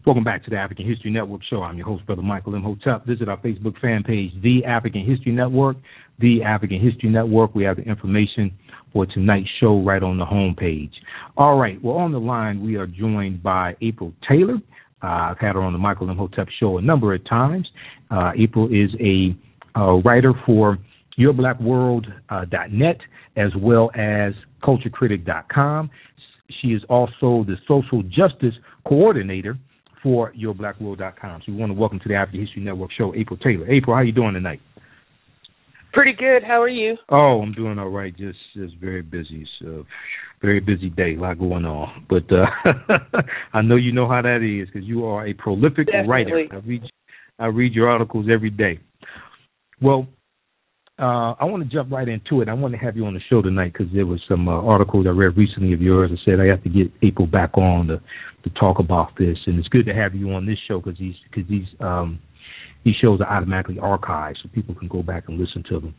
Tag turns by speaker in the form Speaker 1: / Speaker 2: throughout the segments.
Speaker 1: Welcome back to the African History Network show. I'm your host, Brother Michael M. Hotep. Visit our Facebook fan page, The African History Network. The African History Network. We have the information for tonight's show right on the homepage. All right. Well, on the line, we are joined by April Taylor. I've had her on the Michael M. Hotep show a number of times. April is a writer for YourBlackWorld.net as well as CultureCritic.com. She is also the social justice coordinator for YourBlackWorld.com. So we want to welcome to the African History Network show, April Taylor. April, how you doing tonight?
Speaker 2: Pretty good. How are you?
Speaker 1: Oh, I'm doing all right. Just very busy. So very busy day, a lot going on. But I know you know how that is because you are a prolific writer. I read your articles every day. Well, I want to jump right into it. I want to have you on the show tonight because there was some articles I read recently of yours. I said I have to get April back on to talk about this, and it's good to have you on this show because these shows are automatically archived so people can go back and listen to them.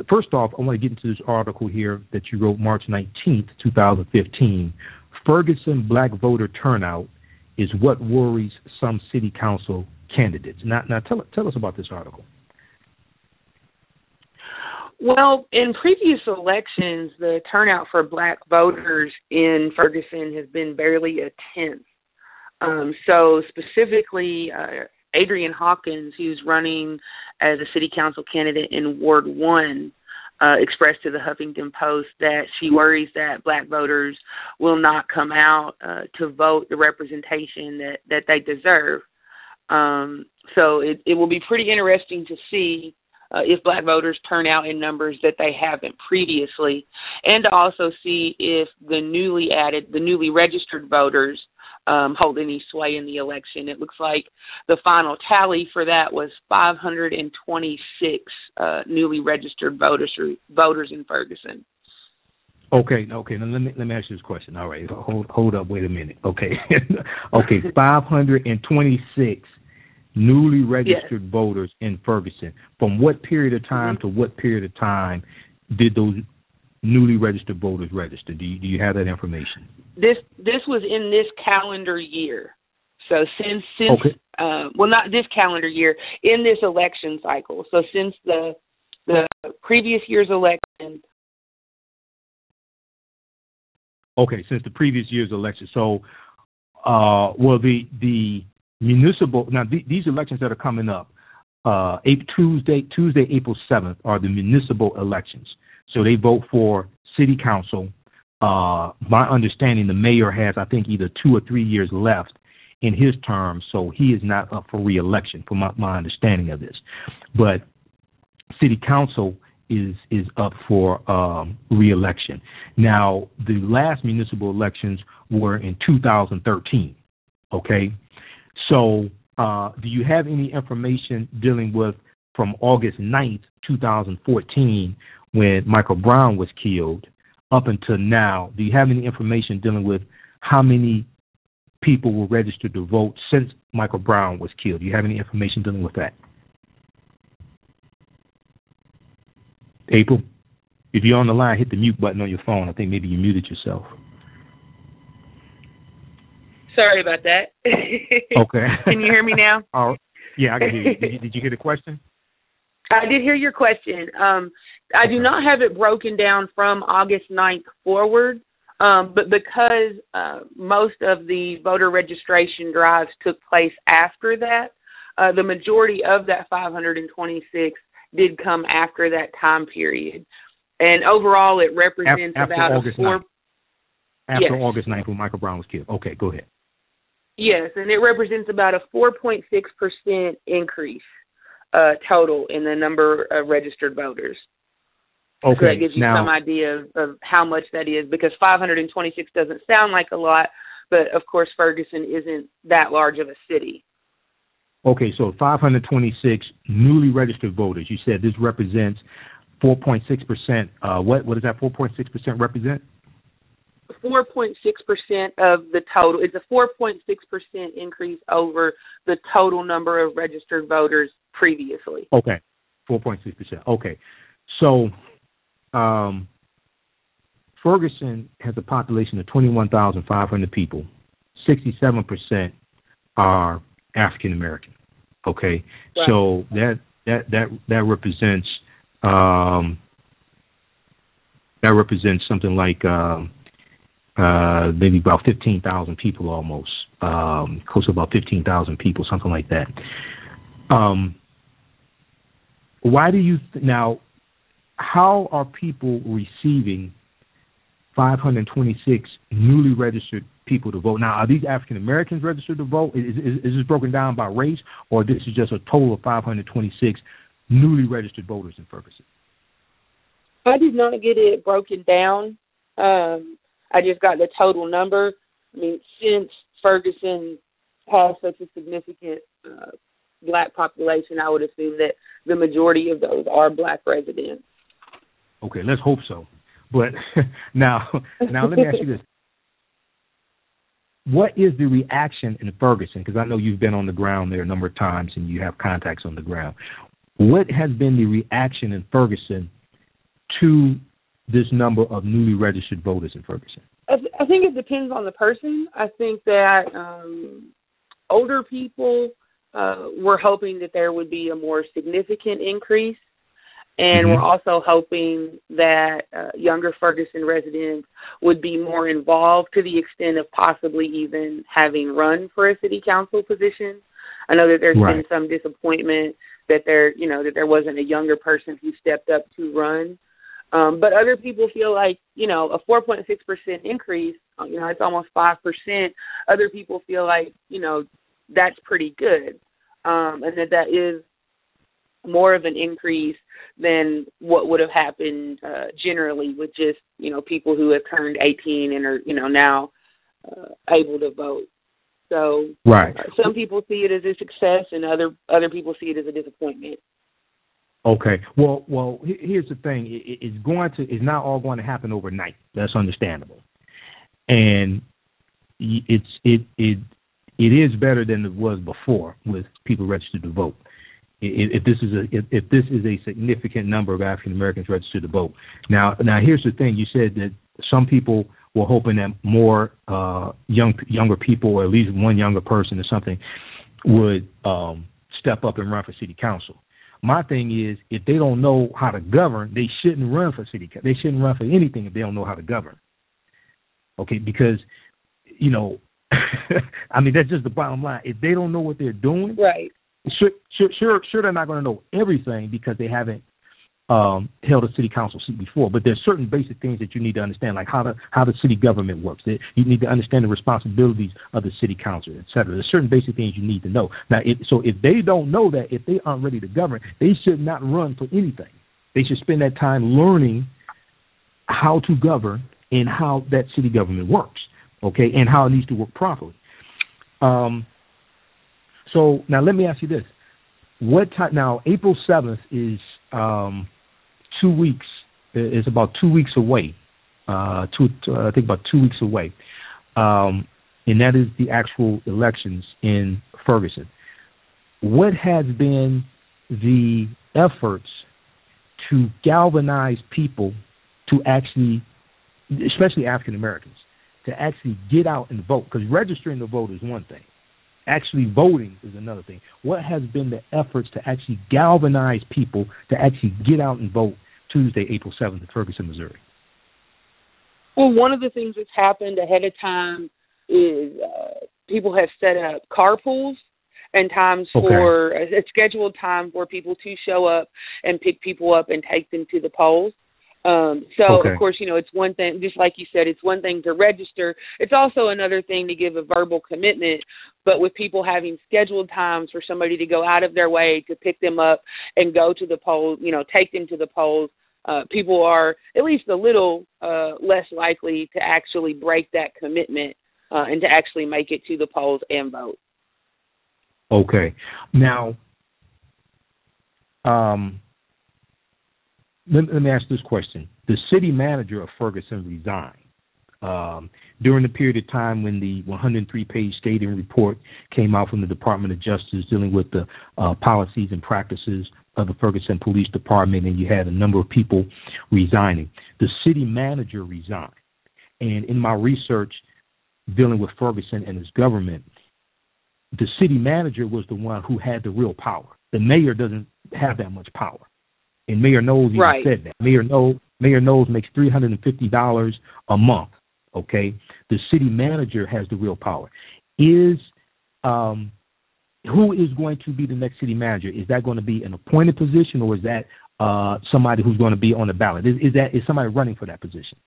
Speaker 1: First off, I want to get into this article here that you wrote March 19th, 2015. Ferguson black voter turnout is what worries some city council candidates. Now tell us about this article.
Speaker 2: Well, in previous elections, the turnout for black voters in Ferguson has been barely a tenth. So specifically, Adrienne Hawkins, who's running as a city council candidate in Ward 1, expressed to the Huffington Post that she worries that black voters will not come out to vote the representation that they deserve. So it will be pretty interesting to see if black voters turn out in numbers that they haven't previously, and to also see if the newly registered voters hold any sway in the election. It looks like the final tally for that was 526 newly registered voters in Ferguson.
Speaker 1: Okay. Now let me ask you this question. All right, hold up, wait a minute. Okay, 526 newly registered voters in Ferguson. From what period of time to what period of time did those newly registered voters register? Do you have that information?
Speaker 2: This was in this calendar year. So since well, not this calendar year, in this election cycle. So since the previous year's election.
Speaker 1: Okay, since the previous year's election. So, well, the municipal, now these elections that are coming up, Tuesday, April 7th, are the municipal elections. So they vote for city council. My understanding, the mayor has, I think, either 2 or 3 years left in his term, so he is not up for re-election, from my understanding of this. But city council is up for re-election. Now, the last municipal elections were in 2013, okay? So do you have any information dealing with from August 9th, 2014, when Michael Brown was killed, up until now? Do you have any information dealing with how many people were registered to vote since Michael Brown was killed? Do you have any information dealing with that? April, if you're on the line, hit the mute button on your phone. I think maybe you muted yourself.
Speaker 2: Sorry about that.
Speaker 1: Okay.
Speaker 2: Can you hear me now?
Speaker 1: Yeah, I can hear you. Did you hear the question?
Speaker 2: I did hear your question. I do not have it broken down from August 9th forward, but because most of the voter registration drives took place after that, the majority of that 526 did come after that time period. And overall, it represents
Speaker 1: after
Speaker 2: about
Speaker 1: August 9th. After August 9th, when Michael Brown was killed. Okay, go ahead.
Speaker 2: Yes, and it represents about a 4.6% increase total in the number of registered voters.
Speaker 1: Okay,
Speaker 2: so that gives you some idea of how much that is, because 526 doesn't sound like a lot, but of course Ferguson isn't that large of a city.
Speaker 1: Okay, so 526 newly registered voters. You said this represents 4.6%. What does that 4.6% represent?
Speaker 2: 4.6% of the total. It's a 4.6% increase over the total number of registered voters previously.
Speaker 1: Okay, 4.6%. Okay, so Ferguson has a population of 21,500 people. 67% are African American. Okay,
Speaker 2: right.
Speaker 1: so that represents something like maybe about 15,000 people, almost close to about 15,000 people, something like that. Why do you now? How are people receiving 526 newly registered people to vote? Now, are these African Americans registered to vote? Is this broken down by race, or this is just a total of 526 newly registered voters in Ferguson?
Speaker 2: I did not get it broken down. I just got the total number. I mean, since Ferguson has such a significant black population, I would assume that the majority of those are black residents.
Speaker 1: Okay, let's hope so. But now let me ask you this. What is the reaction in Ferguson? Because I know you've been on the ground there a number of times and you have contacts on the ground. What has been the reaction in Ferguson to this number of newly registered voters in Ferguson?
Speaker 2: I think it depends on the person. I think that older people were hoping that there would be a more significant increase. And we're also hoping that younger Ferguson residents would be more involved to the extent of possibly even having run for a city council position. I know that there's been some disappointment that there wasn't a younger person who stepped up to run. But other people feel like, a 4.6% increase, it's almost 5%. Other people feel like, that's pretty good. And that is more of an increase than what would have happened generally with just, people who have turned 18 and are, now able to vote. So some people see it as a success and other people see it as a disappointment.
Speaker 1: Okay. Well, here's the thing. It's not all going to happen overnight. That's understandable. And it is better than it was before with people registered to vote. If this is a significant number of African Americans registered to vote. Now here's the thing. You said that some people were hoping that more younger people, or at least one younger person or something, would step up and run for city council. My thing is, if they don't know how to govern, they shouldn't run for city council. They shouldn't run for anything if they don't know how to govern. Okay, because I mean, that's just the bottom line. If they don't know what they're doing,
Speaker 2: right?
Speaker 1: Sure, they're not going to know everything because they haven't held a city council seat before. But there's certain basic things that you need to understand, like how the city government works. You need to understand the responsibilities of the city council, et cetera. There's certain basic things you need to know. Now, if they don't know that, if they aren't ready to govern, they should not run for anything. They should spend that time learning how to govern and how that city government works, okay, and how it needs to work properly. So now let me ask you this. What time? Now, April 7th is 2 weeks. It's about 2 weeks away. I think about 2 weeks away. And that is the actual elections in Ferguson. What has been the efforts to galvanize people to actually, especially African Americans, to actually get out and vote? Because registering to vote is one thing. Actually voting is another thing. What has been the efforts to actually galvanize people to actually get out and vote Tuesday, April 7th in Ferguson, Missouri?
Speaker 2: Well, one of the things that's happened ahead of time is people have set up carpools and times for a scheduled time for people to show up and pick people up and take them to the polls. Of course, it's one thing, just like you said, it's one thing to register. It's also another thing to give a verbal commitment. But with people having scheduled times for somebody to go out of their way to pick them up and go to the polls, take them to the polls, people are at least a little less likely to actually break that commitment and to actually make it to the polls and vote.
Speaker 1: Okay. Now, let me ask this question. The city manager of Ferguson resigned during the period of time when the 103-page stating report came out from the Department of Justice dealing with the policies and practices of the Ferguson Police Department, and you had a number of people resigning. The city manager resigned. And in my research dealing with Ferguson and his government, the city manager was the one who had the real power. The mayor doesn't have that much power. And Mayor Knowles even said that. Mayor Knowles makes $350 a month, okay? The city manager has the real power. Who is going to be the next city manager? Is that going to be an appointed position, or is that somebody who's going to be on the ballot? Is somebody running for that position?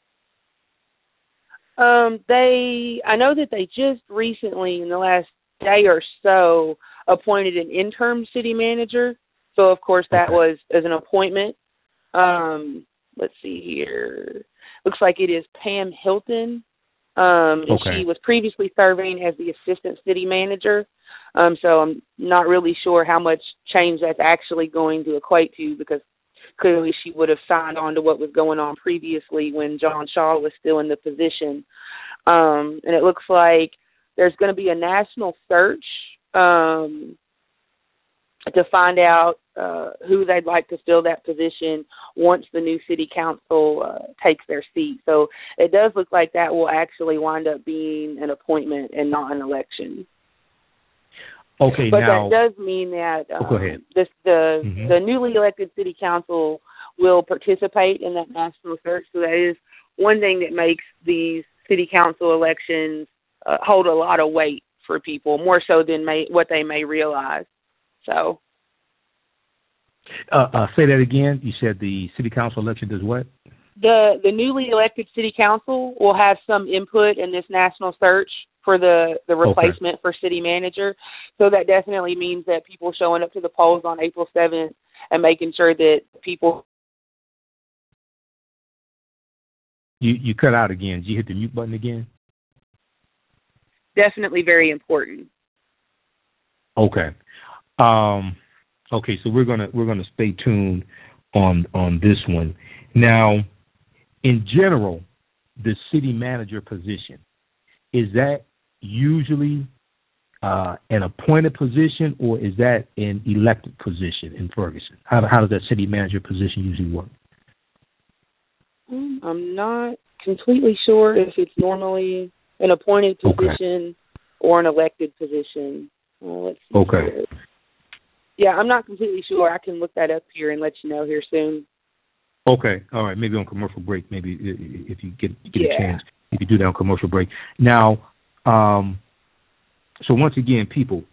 Speaker 2: I know that they just recently, in the last day or so, appointed an interim city manager. So, of course, that was as an appointment. Let's see here. Looks like it is Pam Hilton. And she was previously serving as the assistant city manager. So I'm not really sure how much change that's actually going to equate to, because clearly she would have signed on to what was going on previously when John Shaw was still in the position. And it looks like there's going to be a national search to find out who they'd like to fill that position once the new city council takes their seat. So it does look like that will actually wind up being an appointment and not an election.
Speaker 1: Okay,
Speaker 2: but
Speaker 1: now,
Speaker 2: that does mean that
Speaker 1: go ahead.
Speaker 2: The newly elected city council will participate in that national search. So that is one thing that makes these city council elections hold a lot of weight for people, more so than what they may realize. So,
Speaker 1: say that again. You said the city council election does what?
Speaker 2: The newly elected city council will have some input in this national search for the replacement for city manager. So that definitely means that people showing up to the polls on April 7th and making sure that people...
Speaker 1: You cut out again. Did you hit the mute button again?
Speaker 2: Definitely very important.
Speaker 1: Okay. Okay, so we're gonna stay tuned on this one. Now, in general, the city manager position, is that usually an appointed position, or is that an elected position in Ferguson? How does that city manager position usually work?
Speaker 2: I'm not completely sure if it's normally an appointed position or an elected position. Let's see.
Speaker 1: Okay.
Speaker 2: Yeah, I'm not completely sure. I can look that up here and let you know here soon.
Speaker 1: Okay. All right. Maybe on commercial break. Maybe if you get a chance, you could do that on commercial break. Now, so once again, people,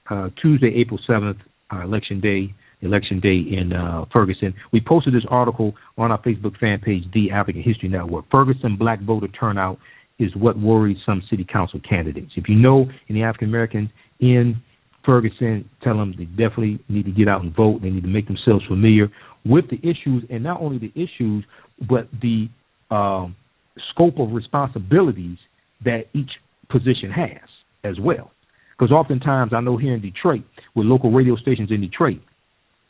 Speaker 1: Tuesday, April 7th, election day in Ferguson. We posted this article on our Facebook fan page, The African History Network. Ferguson black voter turnout is what worries some city council candidates. If you know any African Americans in Ferguson, tell them they definitely need to get out and vote. They need to make themselves familiar with the issues, and not only the issues, but the scope of responsibilities that each position has as well. Because oftentimes, I know here in Detroit, with local radio stations in Detroit,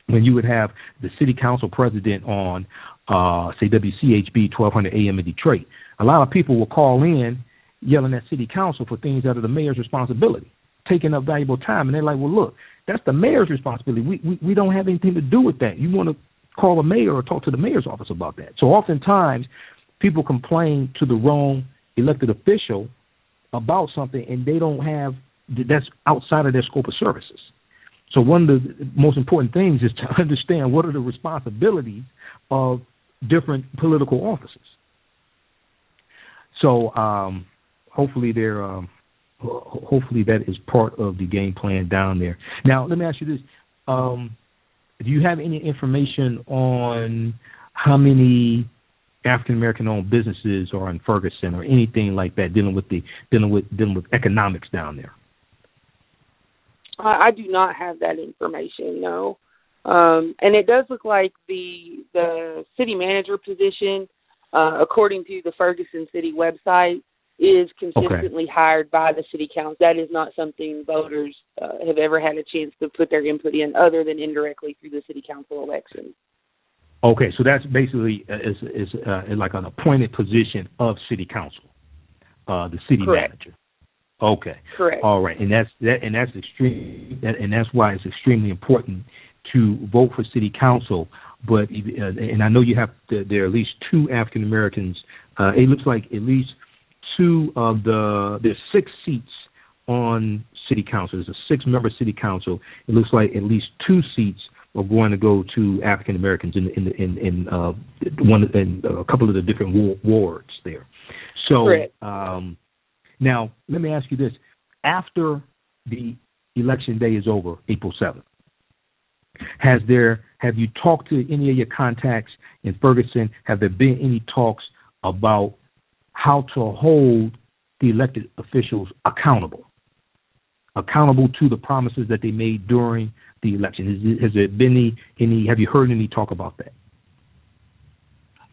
Speaker 1: when you would have the city council president on, say, WCHB 1200 AM in Detroit, a lot of people will call in yelling at city council for things that are the mayor's responsibility, taking up valuable time. And they're like, well, look, that's the mayor's responsibility. We don't have anything to do with that. You want to call a mayor or talk to the mayor's office about that. So oftentimes people complain to the wrong elected official about something, and they don't have, that's outside of their scope of services. So one of the most important things is to understand what are the responsibilities of different political offices. So hopefully hopefully that is part of the game plan down there. Now, let me ask you this. Do you have any information on how many African-American owned businesses are in Ferguson or anything like that dealing with economics down there?
Speaker 2: I do not have that information, no. And it does look like the city manager position, according to the Ferguson City website, is consistently hired by the city council. That is not something voters have ever had a chance to put their input in, other than indirectly through the city council election.
Speaker 1: Okay, so that's basically is like an appointed position of city council, the city manager. Okay. Correct. All right, and that's extreme, and that's why it's extremely important to vote for city council. But and I know you have there are at least two African Americans. It looks like at least two of there's 6 seats on city council. There's a 6-member city council. It looks like at least 2 seats are going to go to African Americans in a couple of the different wards there. So now let me ask you this: after the election day is over, April 7th, have you talked to any of your contacts in Ferguson? Have there been any talks about how to hold the elected officials accountable to the promises that they made during the election? Has there been any? Have you heard any talk about that?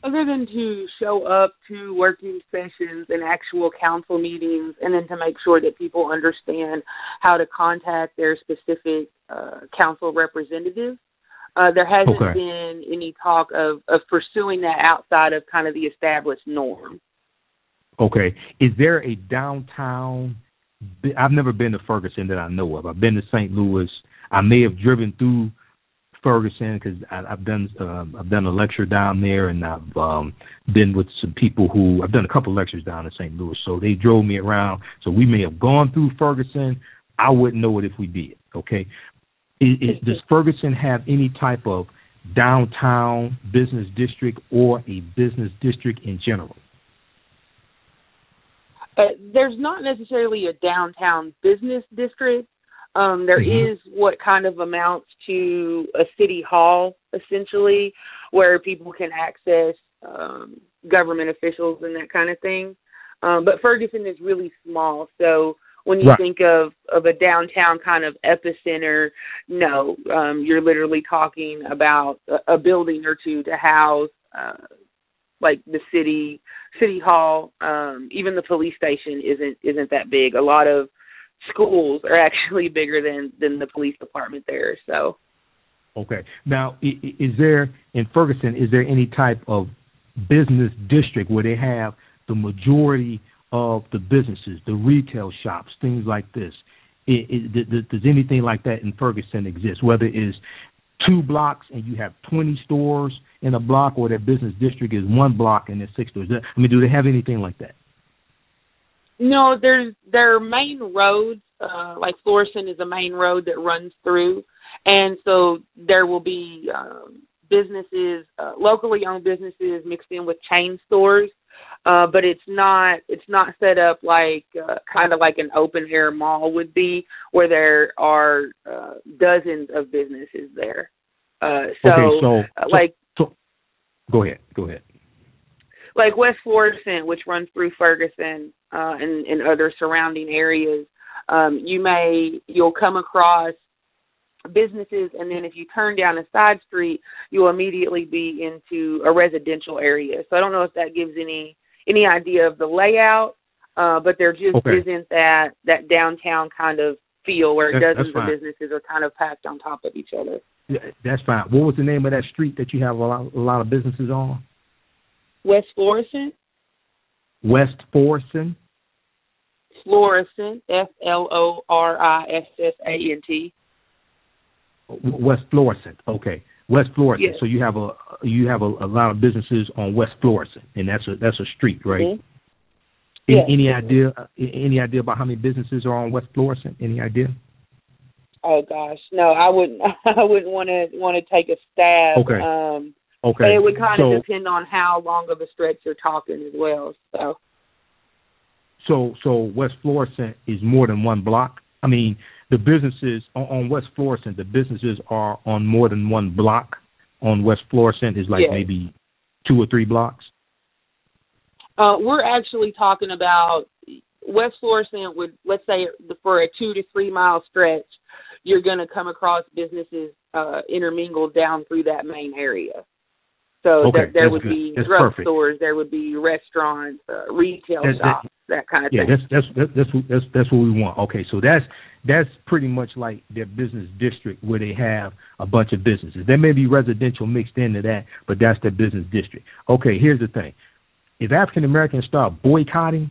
Speaker 2: Other than to show up to working sessions and actual council meetings, and then to make sure that people understand how to contact their specific council representatives, there hasn't been any talk of pursuing that outside of kind of the established norm. Okay.
Speaker 1: Is there a downtown? I've never been to Ferguson that I know of. I've been to St. Louis. I may have driven through Ferguson because I've done a lecture down there, and I've been with some people who I've done a couple of lectures down in St. Louis. So they drove me around. So we may have gone through Ferguson. I wouldn't know it if we did. Okay. Does Ferguson have any type of downtown business district or a business district in general?
Speaker 2: There's not necessarily a downtown business district. There is what kind of amounts to a city hall, essentially, where people can access government officials and that kind of thing. But Ferguson is really small, so when you think of a downtown kind of epicenter, no, you're literally talking about a building or two to house like the city hall. Even the police station isn't that big. A lot of schools are actually bigger than the police department there. So,
Speaker 1: okay. Now, is there in Ferguson? Is there any type of business district where they have the majority of the businesses, the retail shops, things like this? Does anything like that in Ferguson exist? Whether it's 2 blocks and you have 20 stores in a block, or that business district is 1 block and there's 6 stores. I mean, do they have anything like that?
Speaker 2: No, there are main roads, like Florissant is a main road that runs through, and so there will be businesses, locally owned businesses mixed in with chain stores, but it's not set up like kind of like an open air mall would be, where there are dozens of businesses there. So go ahead. Like West Florissant, which runs through Ferguson and other surrounding areas, you'll come across businesses, and then if you turn down a side street, you'll immediately be into a residential area. So I don't know if that gives any idea of the layout, but there just isn't that downtown kind of feel where dozens of businesses are kind of packed on top of each other.
Speaker 1: Yeah, that's fine. What was the name of that street that you have a lot of businesses on?
Speaker 2: West Florissant.
Speaker 1: West Florissant?
Speaker 2: Florissant, Florissant.
Speaker 1: West Florissant, okay. West Florissant.
Speaker 2: Yes.
Speaker 1: So you have a lot of businesses on West Florissant, and that's a street, right?
Speaker 2: Mm-hmm.
Speaker 1: Yes. Any idea about how many businesses are on West Florissant? Any idea?
Speaker 2: Oh gosh, no, I wouldn't want to take a stab.
Speaker 1: Okay.
Speaker 2: But it would kind of depend on how long of a stretch you're talking as well.
Speaker 1: So West Florissant is more than 1 block. I mean, the businesses on West Florissant, the businesses are on more than 1 block. On West Florissant is maybe 2 or 3 blocks.
Speaker 2: We're actually talking about West Florissant would, let's say, for a 2 to 3 mile stretch, you're going to come across businesses intermingled down through that main area. So there would be drugstores, there would be restaurants, retail shops, that kind of thing.
Speaker 1: Yeah, that's what we want. Okay, so that's pretty much like their business district where they have a bunch of businesses. There may be residential mixed into that, but that's their business district. Okay, here's the thing. If African Americans start boycotting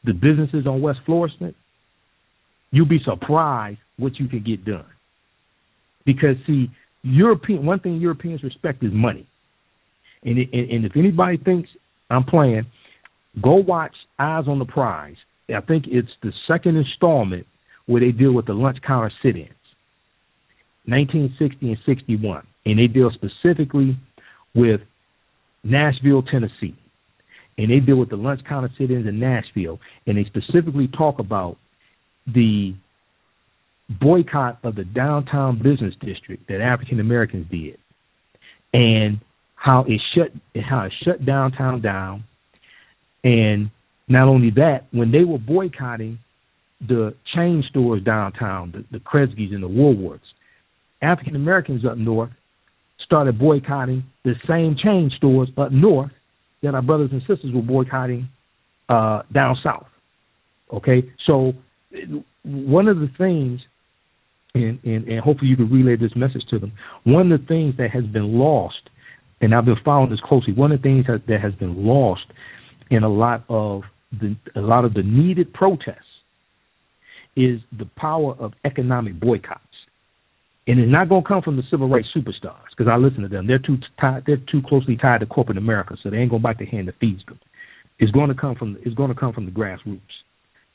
Speaker 1: the businesses on West Florissant, you'll be surprised what you can get done. Because, see, one thing Europeans respect is money. And if anybody thinks I'm playing, go watch Eyes on the Prize I think it's the second installment where they deal with the lunch counter sit-ins, 1960 and 61. And they deal specifically with Nashville, Tennessee. And they deal with the lunch counter sit-ins in Nashville. And they specifically talk about the boycott of the downtown business district that African Americans did, and how it shut downtown down. And not only that, when they were boycotting the chain stores downtown, the Kresge's and the Woolworths, African Americans up north started boycotting the same chain stores up north that our brothers and sisters were boycotting down south. Okay, so one of the things, and hopefully you can relay this message to them, one of the things that has been lost, and I've been following this closely, one of the things that has been lost in a lot of the needed protests is the power of economic boycotts. And it's not going to come from the civil rights superstars, because I listen to them. They're too closely tied to corporate America, so they ain't going to bite the hand that feeds them. It's going to come from the grassroots.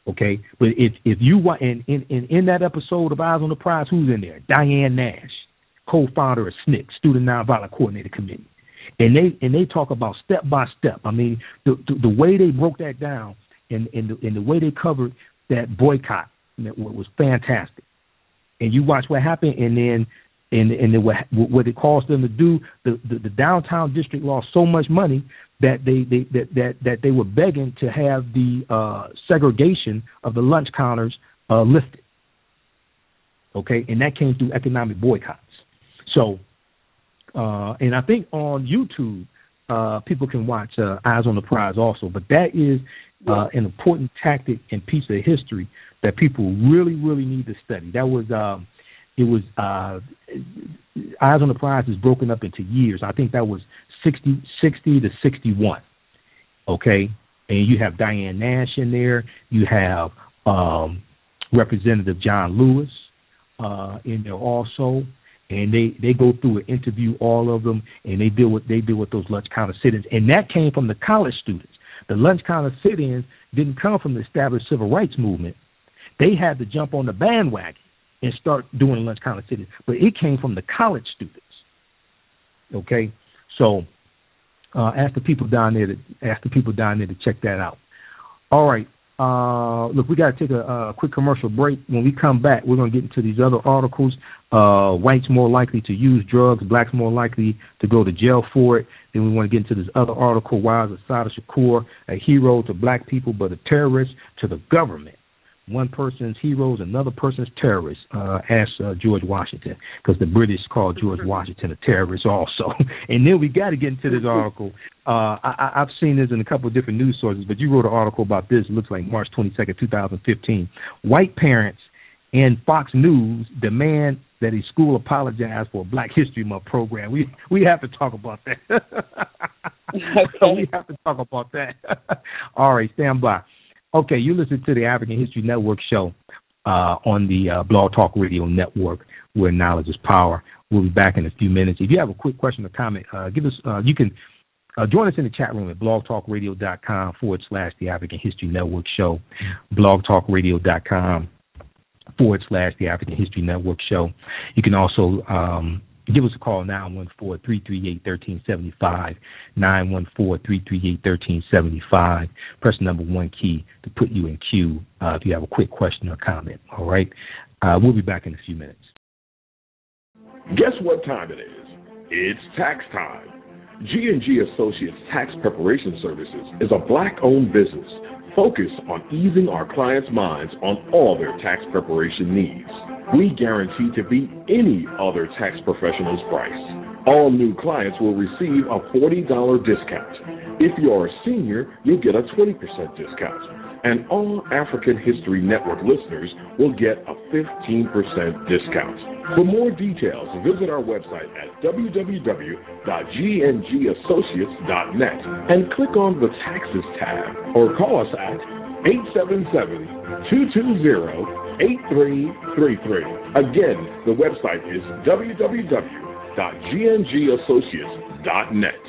Speaker 1: Okay, but if you want, in that episode of Eyes on the Prize, who's in there? Diane Nash, co-founder of SNCC, Student Nonviolent Coordinator Committee, and they talk about step by step. I mean, the way they broke that down and the way they covered that boycott was fantastic. And you watch what happened, and then what it caused them to do. The downtown district lost so much money that they were begging to have the segregation of the lunch counters lifted. Okay, and that came through economic boycotts. So, and I think on YouTube people can watch Eyes on the Prize also. But that is an important tactic and piece of history that people really, really need to study. That was Eyes on the Prize is broken up into years. I think that was 60 to 61. Okay, and you have Diane Nash in there. You have Representative John Lewis in there also, and they go through and interview all of them, and they deal with those lunch counter sit-ins, and that came from the college students. The lunch counter sit-ins didn't come from the established civil rights movement. They had to jump on the bandwagon and start doing lunch counter sit-ins, but it came from the college students. Okay, so ask the people down there to check that out. All right. Look, we got to take a quick commercial break. When we come back, we're going to get into these other articles. Whites more likely to use drugs, blacks more likely to go to jail for it. Then we want to get into this other article, why is Assata Shakur a hero to black people but a terrorist to the government? One person's heroes, another person's terrorists, asked George Washington, because the British called George Washington a terrorist also. And then we got to get into this article. I've seen this in a couple of different news sources, but you wrote an article about this. It looks like March 22nd, 2015. White parents and Fox News demand that a school apologize for a Black History Month program. We have to talk about that. We have to talk about that. All right, stand by. Okay, you listen to the African History Network show on the Blog Talk Radio Network, where knowledge is power. We'll be back in a few minutes. If you have a quick question or comment, give us. You can join us in the chat room at blogtalkradio.com/the African History Network show. blogtalkradio.com/the African History Network show. You can also give us a call, 914-338-1375, 914-338-1375. Press the number 1 key to put you in queue if you have a quick question or comment. All right? We'll be back in a few minutes.
Speaker 3: Guess what time it is? It's tax time. G&G Associates Tax Preparation Services is a Black-owned business focused on easing our clients' minds on all their tax preparation needs. We guarantee to beat any other tax professional's price. All new clients will receive a $40 discount. If you are a senior, you'll get a 20% discount. And all African History Network listeners will get a 15% discount. For more details, visit our website at www.gngassociates.net and click on the Taxes tab or call us at 877-220-8333. Again, the website is www.gngassociates.net.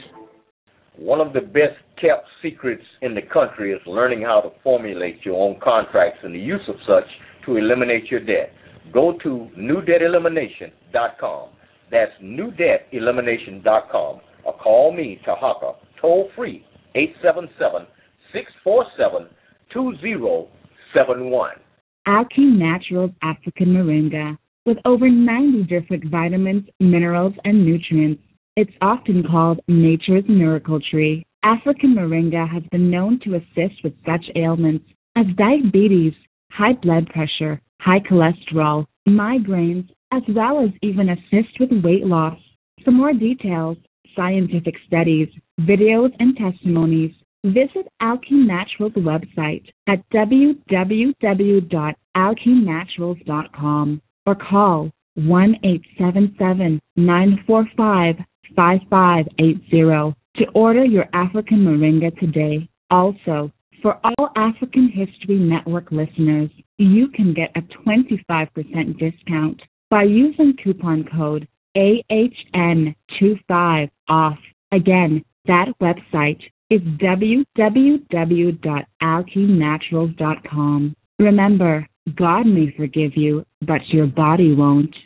Speaker 4: One of the best kept secrets in the country is learning how to formulate your own contracts and the use of such to eliminate your debt. Go to newdebtelimination.com. That's newdebtelimination.com. Or call me, Tahaka, toll free, 877-647-2071.
Speaker 5: Alki Naturals African Moringa. With over 90 different vitamins, minerals, and nutrients, it's often called nature's miracle tree. African Moringa has been known to assist with such ailments as diabetes, high blood pressure, high cholesterol, migraines, as well as even assist with weight loss. For more details, scientific studies, videos, and testimonies, visit Alki Naturals' website at www.alkinaturals.com or call 1-877-945-5580 to order your African Moringa today. Also, for all African History Network listeners, you can get a 25% discount by using coupon code AHN25 off. Again, that website is www.alkinaturals.com. Remember, God may forgive you, but your body won't.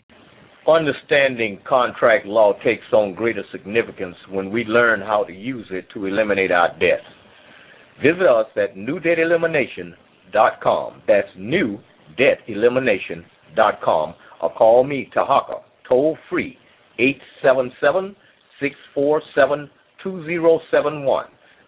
Speaker 4: Understanding contract law takes on greater significance when we learn how to use it to eliminate our debts. Visit us at newdebtelimination.com. That's newdebtelimination.com. Or call me, Tahaka, toll free, 877-647-2071.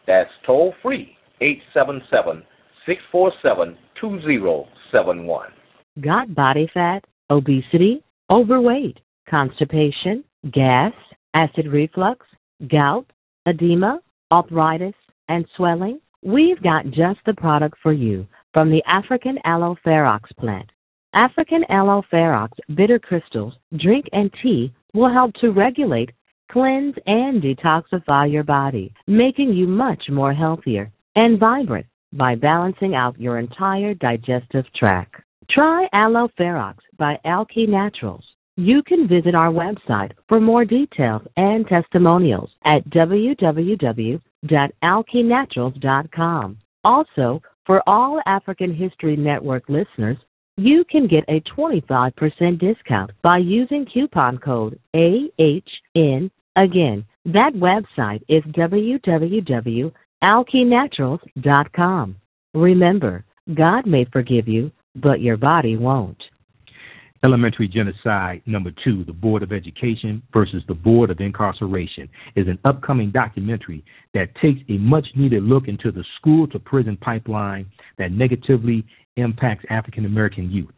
Speaker 4: That's toll free, 877-647-2071.
Speaker 6: Got body fat, obesity, overweight, constipation, gas, acid reflux, gout, edema, arthritis, and swelling? We've got just the product for you from the African Aloe Ferox plant. African Aloe Ferox bitter crystals, drink, and tea will help to regulate, cleanse, and detoxify your body, making you much more healthier and vibrant by balancing out your entire digestive tract. Try Aloe Ferox by Alki Naturals. You can visit our website for more details and testimonials at www.alkinaturals.com. Also, for all African History Network listeners, you can get a 25% discount by using coupon code AHN. Again, that website is www.alkinaturals.com. Remember, God may forgive you, but your body won't.
Speaker 1: Elementary Genocide number 2, the Board of Education versus the Board of Incarceration, is an upcoming documentary that takes a much-needed look into the school-to-prison pipeline that negatively impacts African-American youth.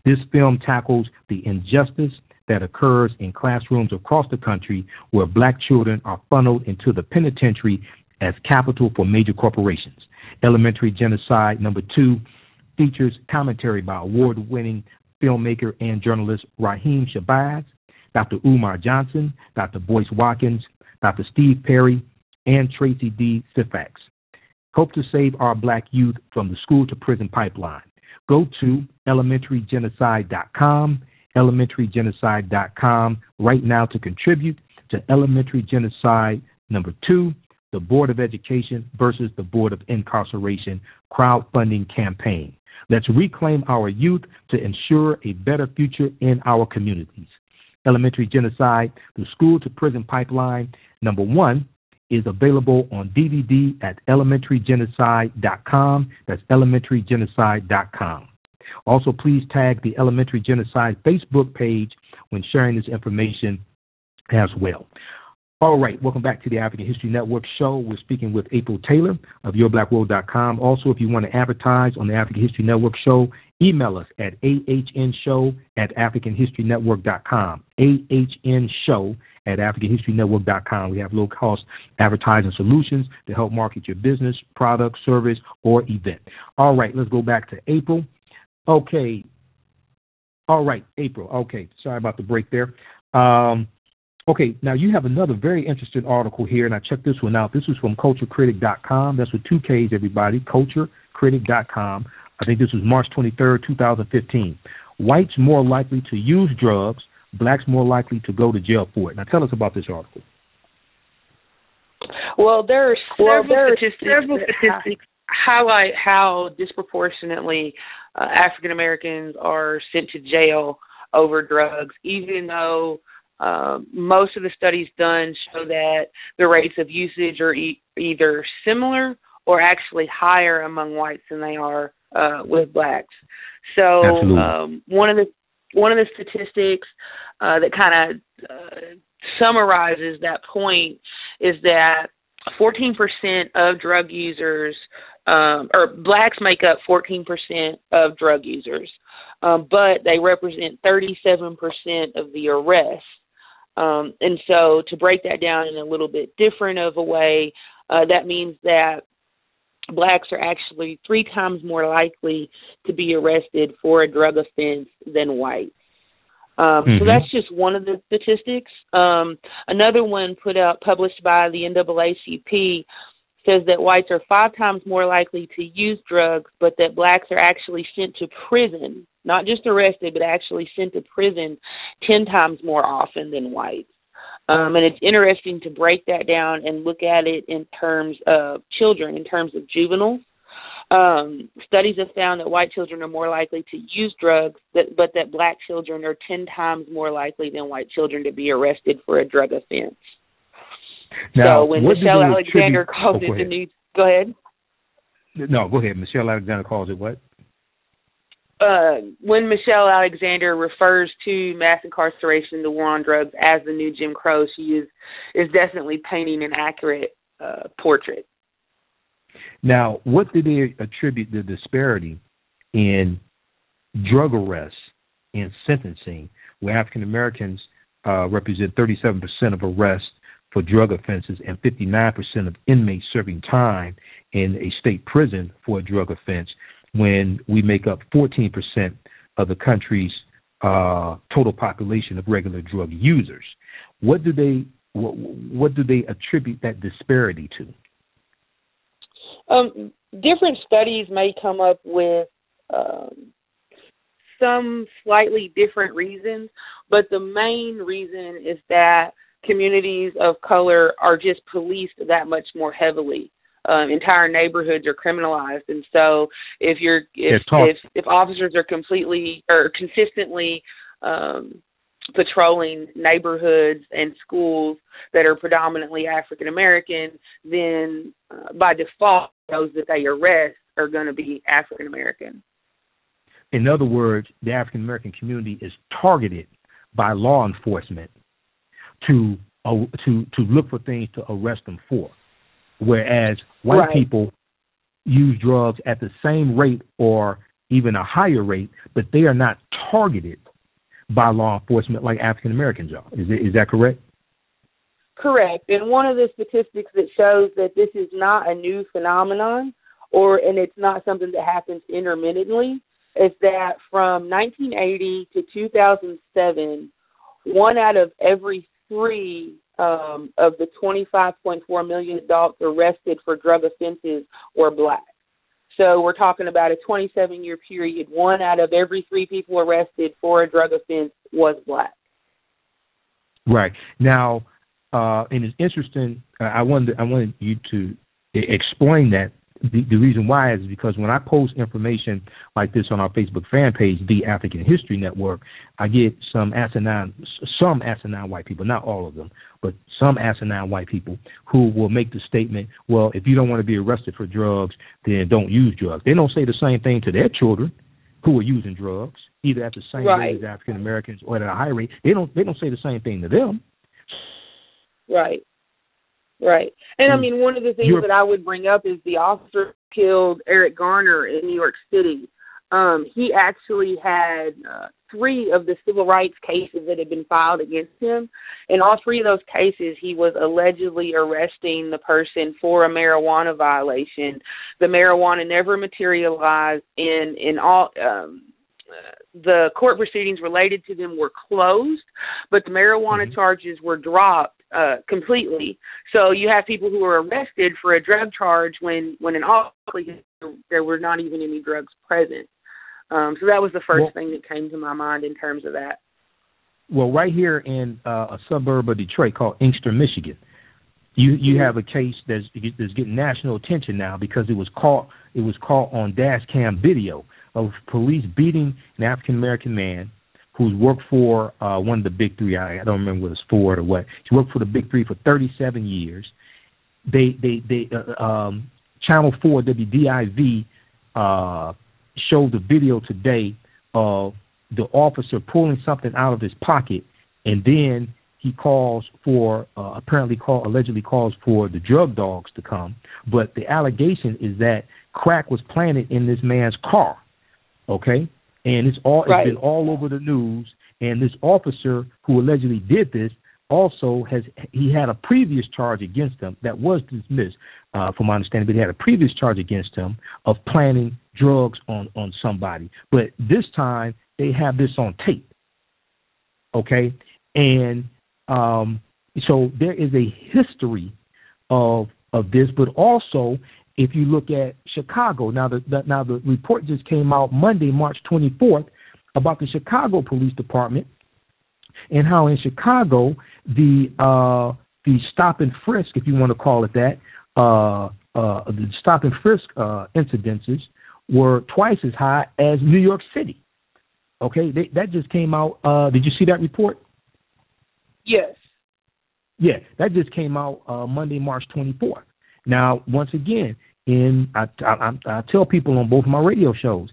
Speaker 1: This film tackles the injustice that occurs in classrooms across the country where black children are funneled into the penitentiary as capital for major corporations. Elementary Genocide number 2 features commentary by award-winning filmmaker and journalist Raheem Shabazz, Dr. Umar Johnson, Dr. Boyce Watkins, Dr. Steve Perry, and Tracy D. Sifax. Hope to save our black youth from the school-to-prison pipeline. Go to elementarygenocide.com, elementarygenocide.com right now to contribute to Elementary Genocide number 2, the Board of Education versus the Board of Incarceration crowdfunding campaign. Let's reclaim our youth to ensure a better future in our communities. Elementary Genocide, the School-to-Prison Pipeline, number 1, is available on DVD at elementarygenocide.com. That's elementarygenocide.com. Also, please tag the Elementary Genocide Facebook page when sharing this information as well. All right, welcome back to the African History Network show. We're speaking with April Taylor of yourblackworld.com. Also, if you want to advertise on the African History Network show, email us at ahnshow@africanhistorynetwork.com, ahnshow@africanhistorynetwork.com. We have low-cost advertising solutions to help market your business, product, service, or event. All right, let's go back to April. Okay. All right, April. Okay, sorry about the break there. Okay, now you have another very interesting article here, and I checked this one out. This is from culturecritic.com. That's with 2 Ks, everybody, culturecritic.com. I think this was March 23rd, 2015. Whites more likely to use drugs, blacks more likely to go to jail for it. Now tell us about this article.
Speaker 2: Well, there are several statistics highlight how disproportionately African Americans are sent to jail over drugs, even though most of the studies done show that the rates of usage are either similar or actually higher among whites than they are with blacks. So one of the statistics that kind of summarizes that point is that 14% of drug users, or blacks make up 14% of drug users, but they represent 37% of the arrests. And so to break that down in a little bit different of a way, that means that blacks are actually 3 times more likely to be arrested for a drug offense than whites. So that's just one of the statistics. Another one published by the NAACP says that whites are 5 times more likely to use drugs, but that blacks are actually sent to prison, not just arrested, but actually sent to prison 10 times more often than whites. And it's interesting to break that down and look at it in terms of children, in terms of juveniles. Studies have found that white children are more likely to use drugs, but that black children are 10 times more likely than white children to be arrested for a drug offense.
Speaker 1: Now,
Speaker 2: so when Michelle Alexander calls it the new... Go ahead.
Speaker 1: No, go ahead. Michelle Alexander calls it what?
Speaker 2: When Michelle Alexander refers to mass incarceration, the war on drugs, as the new Jim Crow, she is definitely painting an accurate portrait.
Speaker 1: Now, what do they attribute the disparity in drug arrests and sentencing, where African Americans represent 37% of arrests for drug offenses and 59% of inmates serving time in a state prison for a drug offense, when we make up 14% of the country's total population of regular drug users? What do they attribute that disparity to?
Speaker 2: Different studies may come up with some slightly different reasons, but the main reason is that communities of color are just policed that much more heavily. Entire neighborhoods are criminalized, and so if officers are completely or consistently patrolling neighborhoods and schools that are predominantly African American, then by default, those that they arrest are going to be African American.
Speaker 1: In other words, the African American community is targeted by law enforcement to look for things to arrest them for, whereas white people use drugs at the same rate or even a higher rate, but they are not targeted by law enforcement like African Americans are. Is that correct?
Speaker 2: Correct. And one of the statistics that shows that this is not a new phenomenon, and it's not something that happens intermittently, is that from 1980 to 2007, 1 out of every 3 of the 25.4 million adults arrested for drug offenses were black. So we're talking about a 27-year period. 1 out of every 3 people arrested for a drug offense was black.
Speaker 1: Right. Now, and it's interesting. I wanted you to explain that. The reason why is because when I post information like this on our Facebook fan page, The African History Network, I get some asinine white people, not all of them, but some asinine white people who will make the statement, well, if you don't want to be arrested for drugs, then don't use drugs. They don't say the same thing to their children who are using drugs, either at the same rate as African Americans or at a high rate. They don't say the same thing to them.
Speaker 2: Right. Right. And I mean, one of the things that I would bring up is the officer who killed Eric Garner in New York City. He actually had 3 of the civil rights cases that had been filed against him. In all 3 of those cases, he was allegedly arresting the person for a marijuana violation. The marijuana never materialized, in all the court proceedings related to them were closed, but the marijuana charges were dropped completely. So you have people who are arrested for a drug charge when in all likelihood there were not even any drugs present. So that was the first thing that came to my mind in terms of that.
Speaker 1: Well, right here in a suburb of Detroit called Inkster, Michigan, You have a case that's getting national attention now because it was caught on dash cam video of police beating an African American man who's worked for one of the big three. I don't remember whether it's Ford or what. He worked for the big three for 37 years. Channel 4 WDIV showed the video today of the officer pulling something out of his pocket, and then he calls for allegedly calls for the drug dogs to come. But the allegation is that crack was planted in this man's car. Okay, and it's been all over the news. And this officer who allegedly did this also had a previous charge against him that was dismissed, from my understanding. But he had a previous charge against him of planting drugs on somebody. But this time they have this on tape. Okay, and so there is a history of this, but also if you look at Chicago, now the report just came out Monday, March 24th, about the Chicago Police Department and how in Chicago the stop and frisk, if you want to call it that, the stop and frisk incidences were twice as high as New York City. Okay, that just came out. Did you see that report?
Speaker 2: Yes.
Speaker 1: Yeah, that just came out Monday, March 24th. Now, once again, I tell people on both of my radio shows,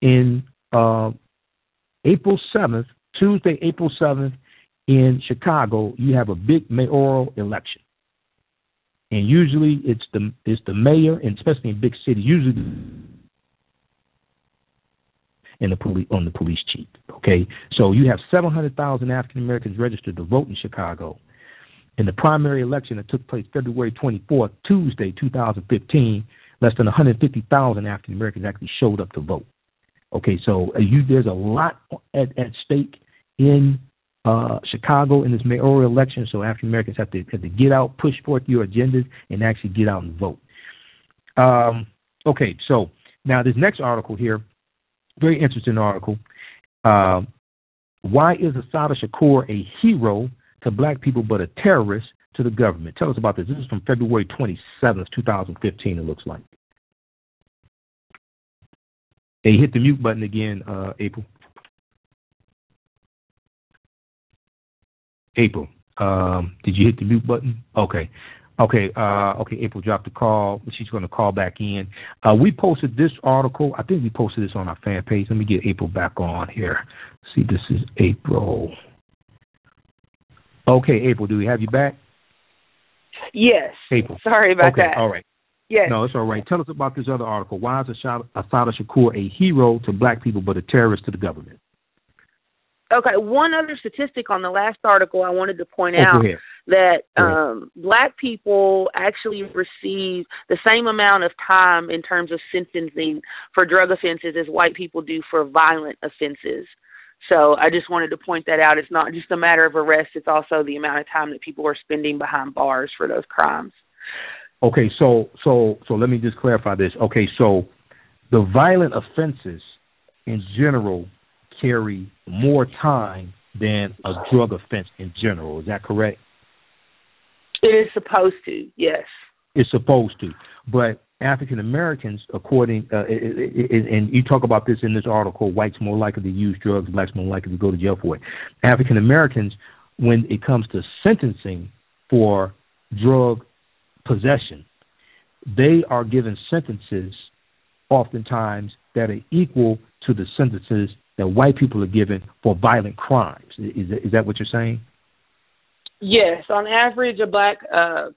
Speaker 1: in April 7th, Tuesday, April 7th, in Chicago, you have a big mayoral election, and usually it's the mayor, and especially in big cities, usually and the police chief. Okay, so you have 700,000 African Americans registered to vote in Chicago. In the primary election that took place February 24th, Tuesday, 2015, less than 150,000 African Americans actually showed up to vote. Okay, so there's a lot at stake in Chicago in this mayoral election. So African Americans have to get out, push forth your agendas, and actually get out and vote. Okay, so now this next article here, very interesting article. Why is Assata Shakur a hero to black people but a terrorist to the government? Tell us about this. This is from February 27th, 2015, it looks like. Hey, hit the mute button again, April. April, did you hit the mute button? Okay, April dropped the call. She's going to call back in. We posted this article. I think we posted this on our fan page. Let me get April back on here. See, this is April. Okay, April, do we have you back?
Speaker 2: Yes.
Speaker 1: April.
Speaker 2: Sorry about that.
Speaker 1: All right.
Speaker 2: Yes.
Speaker 1: No, it's all right. Tell us about this other article. Why is Assata Shakur a hero to black people but a terrorist to the government?
Speaker 2: Okay, one other statistic on the last article I wanted to point out that black people actually receive the same amount of time in terms of sentencing for drug offenses as white people do for violent offenses. So I just wanted to point that out. It's not just a matter of arrest. It's also the amount of time that people are spending behind bars for those crimes.
Speaker 1: Okay, so let me just clarify this. Okay, so the violent offenses in general carry more time than a drug offense in general. Is that correct?
Speaker 2: It is supposed to, yes.
Speaker 1: It's supposed to. But African Americans, according, and you talk about this in this article, whites more likely to use drugs, blacks more likely to go to jail for it. African Americans, when it comes to sentencing for drug possession, they are given sentences oftentimes that are equal to the sentences that white people are given for violent crimes. Is that what you're saying?
Speaker 2: Yes. On average, a black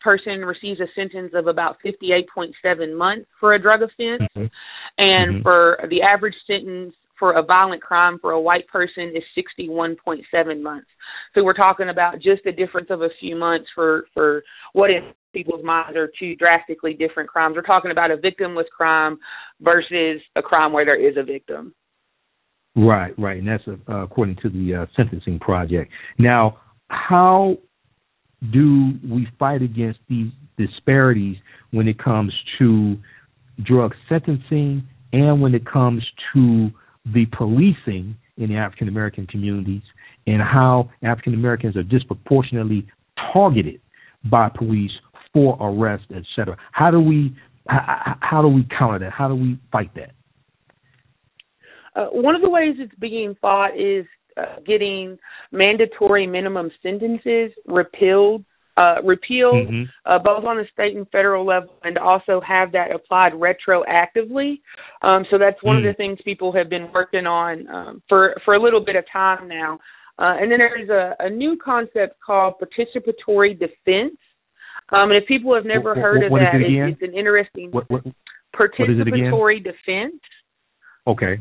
Speaker 2: person receives a sentence of about 58.7 months for a drug offense. Mm-hmm. And for the average sentence for a violent crime for a white person is 61.7 months. So we're talking about just a difference of a few months for what in people's minds are two drastically different crimes. We're talking about a victimless crime versus a crime where there is a victim.
Speaker 1: Right, and that's according to the Sentencing Project. Now, how do we fight against these disparities when it comes to drug sentencing and when it comes to the policing in the African American communities, and how African Americans are disproportionately targeted by police for arrest, etc. How do we counter that? How do we fight that?
Speaker 2: One of the ways it's being fought is getting mandatory minimum sentences repealed, both on the state and federal level, and also have that applied retroactively. So that's one of the things people have been working on for a little bit of time now. And then there's a new concept called participatory defense. And if people have never heard of that, it's an interesting participatory defense.
Speaker 1: Okay.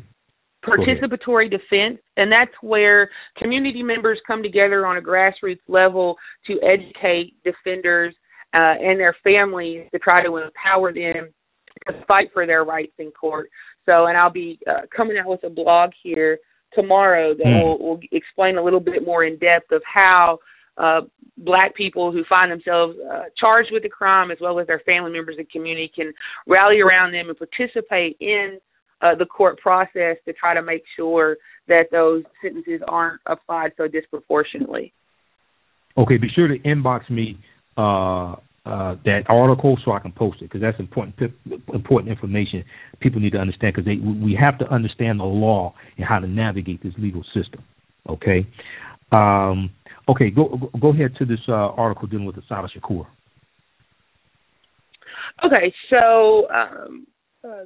Speaker 2: Participatory defense, and that's where community members come together on a grassroots level to educate defenders and their families to try to empower them to fight for their rights in court. So, and I'll be coming out with a blog here tomorrow that will explain a little bit more in depth of how Black people who find themselves charged with a crime, as well as their family members and community, can rally around them and participate in the court process to try to make sure that those sentences aren't applied so disproportionately.
Speaker 1: Okay, be sure to inbox me that article so I can post it, because that's important information people need to understand, because we have to understand the law and how to navigate this legal system. Okay, okay, go ahead to this article dealing with Assata Shakur.
Speaker 2: Okay, so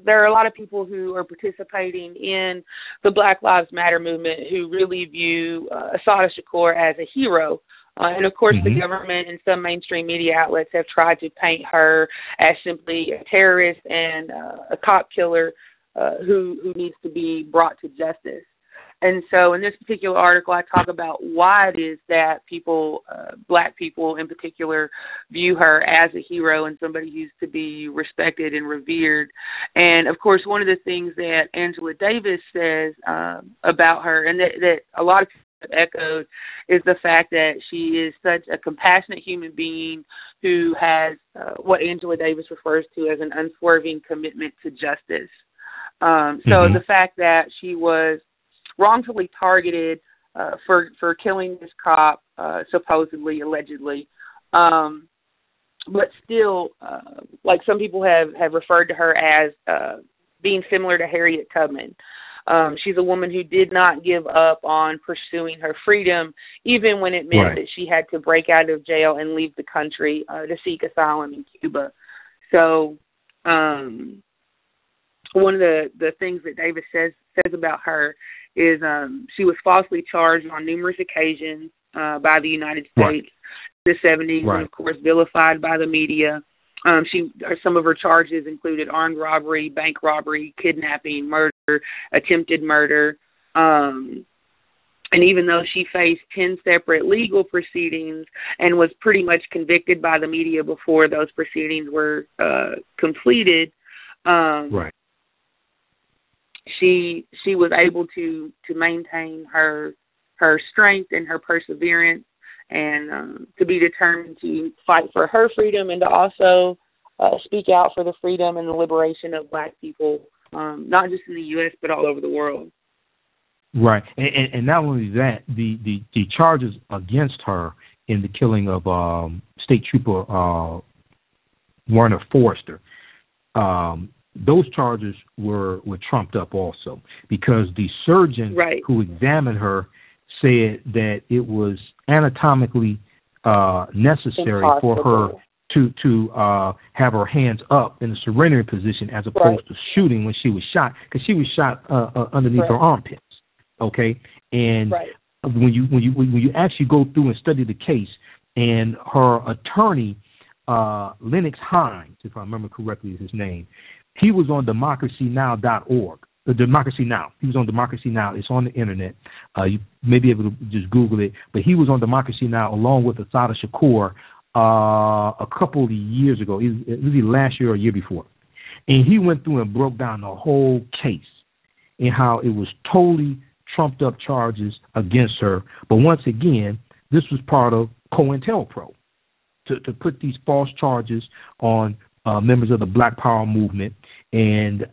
Speaker 2: there are a lot of people who are participating in the Black Lives Matter movement who really view Assata Shakur as a hero. And, of course, the government and some mainstream media outlets have tried to paint her as simply a terrorist and a cop killer who needs to be brought to justice. And so in this particular article, I talk about why it is that people, Black people in particular, view her as a hero and somebody who's to be respected and revered. And, of course, one of the things that Angela Davis says about her, and that a lot of people have echoed, is the fact that she is such a compassionate human being who has what Angela Davis refers to as an unswerving commitment to justice. So the fact that she was wrongfully targeted for killing this cop, supposedly, allegedly. But still, like some people have referred to her as being similar to Harriet Tubman. She's a woman who did not give up on pursuing her freedom, even when it meant that she had to break out of jail and leave the country to seek asylum in Cuba. So one of the things that Davis says about her is she was falsely charged on numerous occasions by the United States in the 70s, and of course vilified by the media. Some of her charges included armed robbery, bank robbery, kidnapping, murder, attempted murder. And even though she faced 10 separate legal proceedings and was pretty much convicted by the media before those proceedings were completed, she was able to maintain her strength and her perseverance, and to be determined to fight for her freedom and to also speak out for the freedom and the liberation of Black people, not just in the U.S. but all over the world.
Speaker 1: Right, and not only that, the charges against her in the killing of State Trooper Werner Forrester, those charges were trumped up also, because the surgeon who examined her said that it was anatomically necessary for her to have her hands up in a surrendering position as opposed to shooting when she was shot, because she was shot underneath her armpits. Okay, and when you actually go through and study the case, and her attorney Lennox Hines, if I remember correctly, is his name. He was on democracynow.org. Democracy Now. He was on Democracy Now. It's on the internet. You may be able to just Google it. But he was on Democracy Now along with Assata Shakur a couple of years ago. It was either last year or a year before. And he went through and broke down the whole case and how it was totally trumped up charges against her. But once again, this was part of COINTELPRO to put these false charges on members of the Black Power movement, and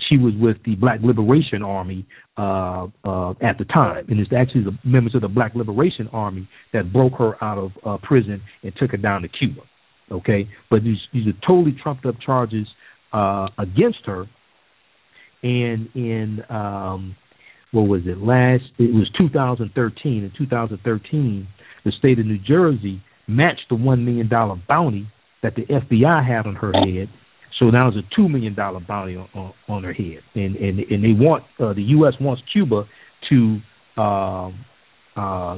Speaker 1: she was with the Black Liberation Army at the time, and it's actually the members of the Black Liberation Army that broke her out of prison and took her down to Cuba. Okay, but these are totally trumped up charges against her. And in what was it? It was 2013. In 2013, the state of New Jersey matched the $1 million bounty that the FBI had on her head. So now it's a $2 million bounty on her head, and they want the U.S. wants Cuba to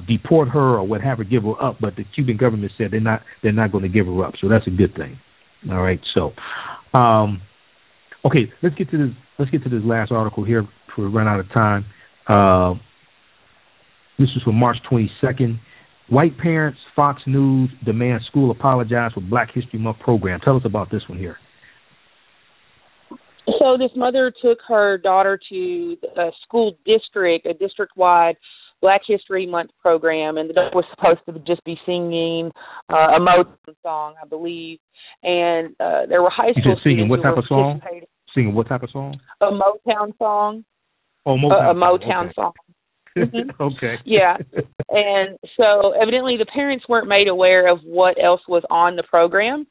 Speaker 1: deport her or what have her, give her up, but the Cuban government said they're not going to give her up. So that's a good thing. All right. So, okay, let's get to this last article here before we run out of time. This is from March 22nd. White parents, Fox News demand school apologize for Black History Month program. Tell us about this one here.
Speaker 2: So this mother took her daughter to a school district, a district-wide Black History Month program, and the daughter was supposed to just be singing a Motown song, I believe. And there were high school
Speaker 1: singing
Speaker 2: students
Speaker 1: what type
Speaker 2: who
Speaker 1: of song?
Speaker 2: participating.
Speaker 1: Singing what type of song?
Speaker 2: A Motown song.
Speaker 1: Oh, Motown.
Speaker 2: A Motown
Speaker 1: okay.
Speaker 2: song. Mm-hmm.
Speaker 1: Okay.
Speaker 2: Yeah. And so evidently the parents weren't made aware of what else was on the program.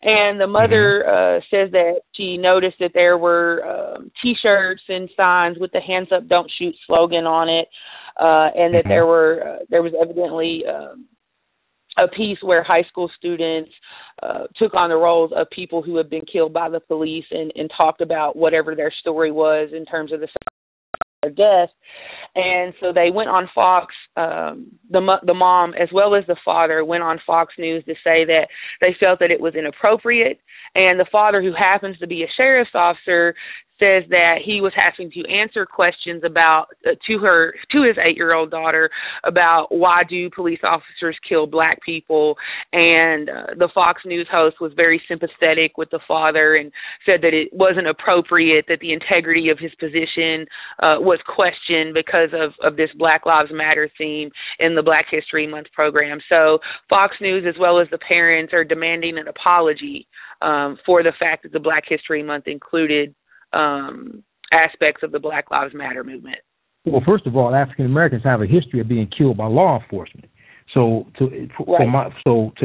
Speaker 2: And the mother says that she noticed that there were T-shirts and signs with the "Hands Up, Don't Shoot" slogan on it, and that there was evidently a piece where high school students took on the roles of people who had been killed by the police and talked about whatever their story was in terms of the death. And so they went on Fox, the mom as well as the father went on Fox News to say that they felt that it was inappropriate. And the father, who happens to be a sheriff's officer, says that he was having to answer questions about to his 8-year-old daughter about why do police officers kill Black people. And the Fox News host was very sympathetic with the father and said that it wasn't appropriate, that the integrity of his position was questioned because of this Black Lives Matter theme in the Black History Month program. So Fox News, as well as the parents, are demanding an apology for the fact that the Black History Month included aspects of the Black Lives Matter movement.
Speaker 1: Well, first of all, African Americans have a history of being killed by law enforcement. So to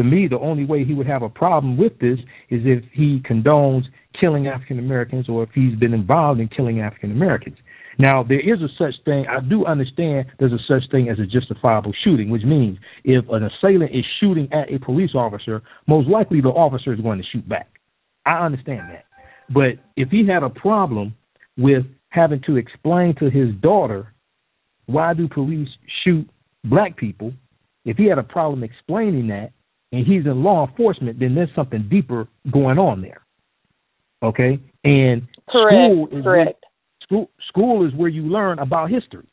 Speaker 1: me, the only way he would have a problem with this is if he condones killing African Americans or if he's been involved in killing African Americans. Now, there is a such thing, I do understand there's a such thing as a justifiable shooting, which means if an assailant is shooting at a police officer, most likely the officer is going to shoot back. I understand that. But if he had a problem with having to explain to his daughter, why do police shoot Black people, if he had a problem explaining that and he's in law enforcement, then there's something deeper going on there. Okay? And
Speaker 2: Correct.
Speaker 1: School is where you learn about history.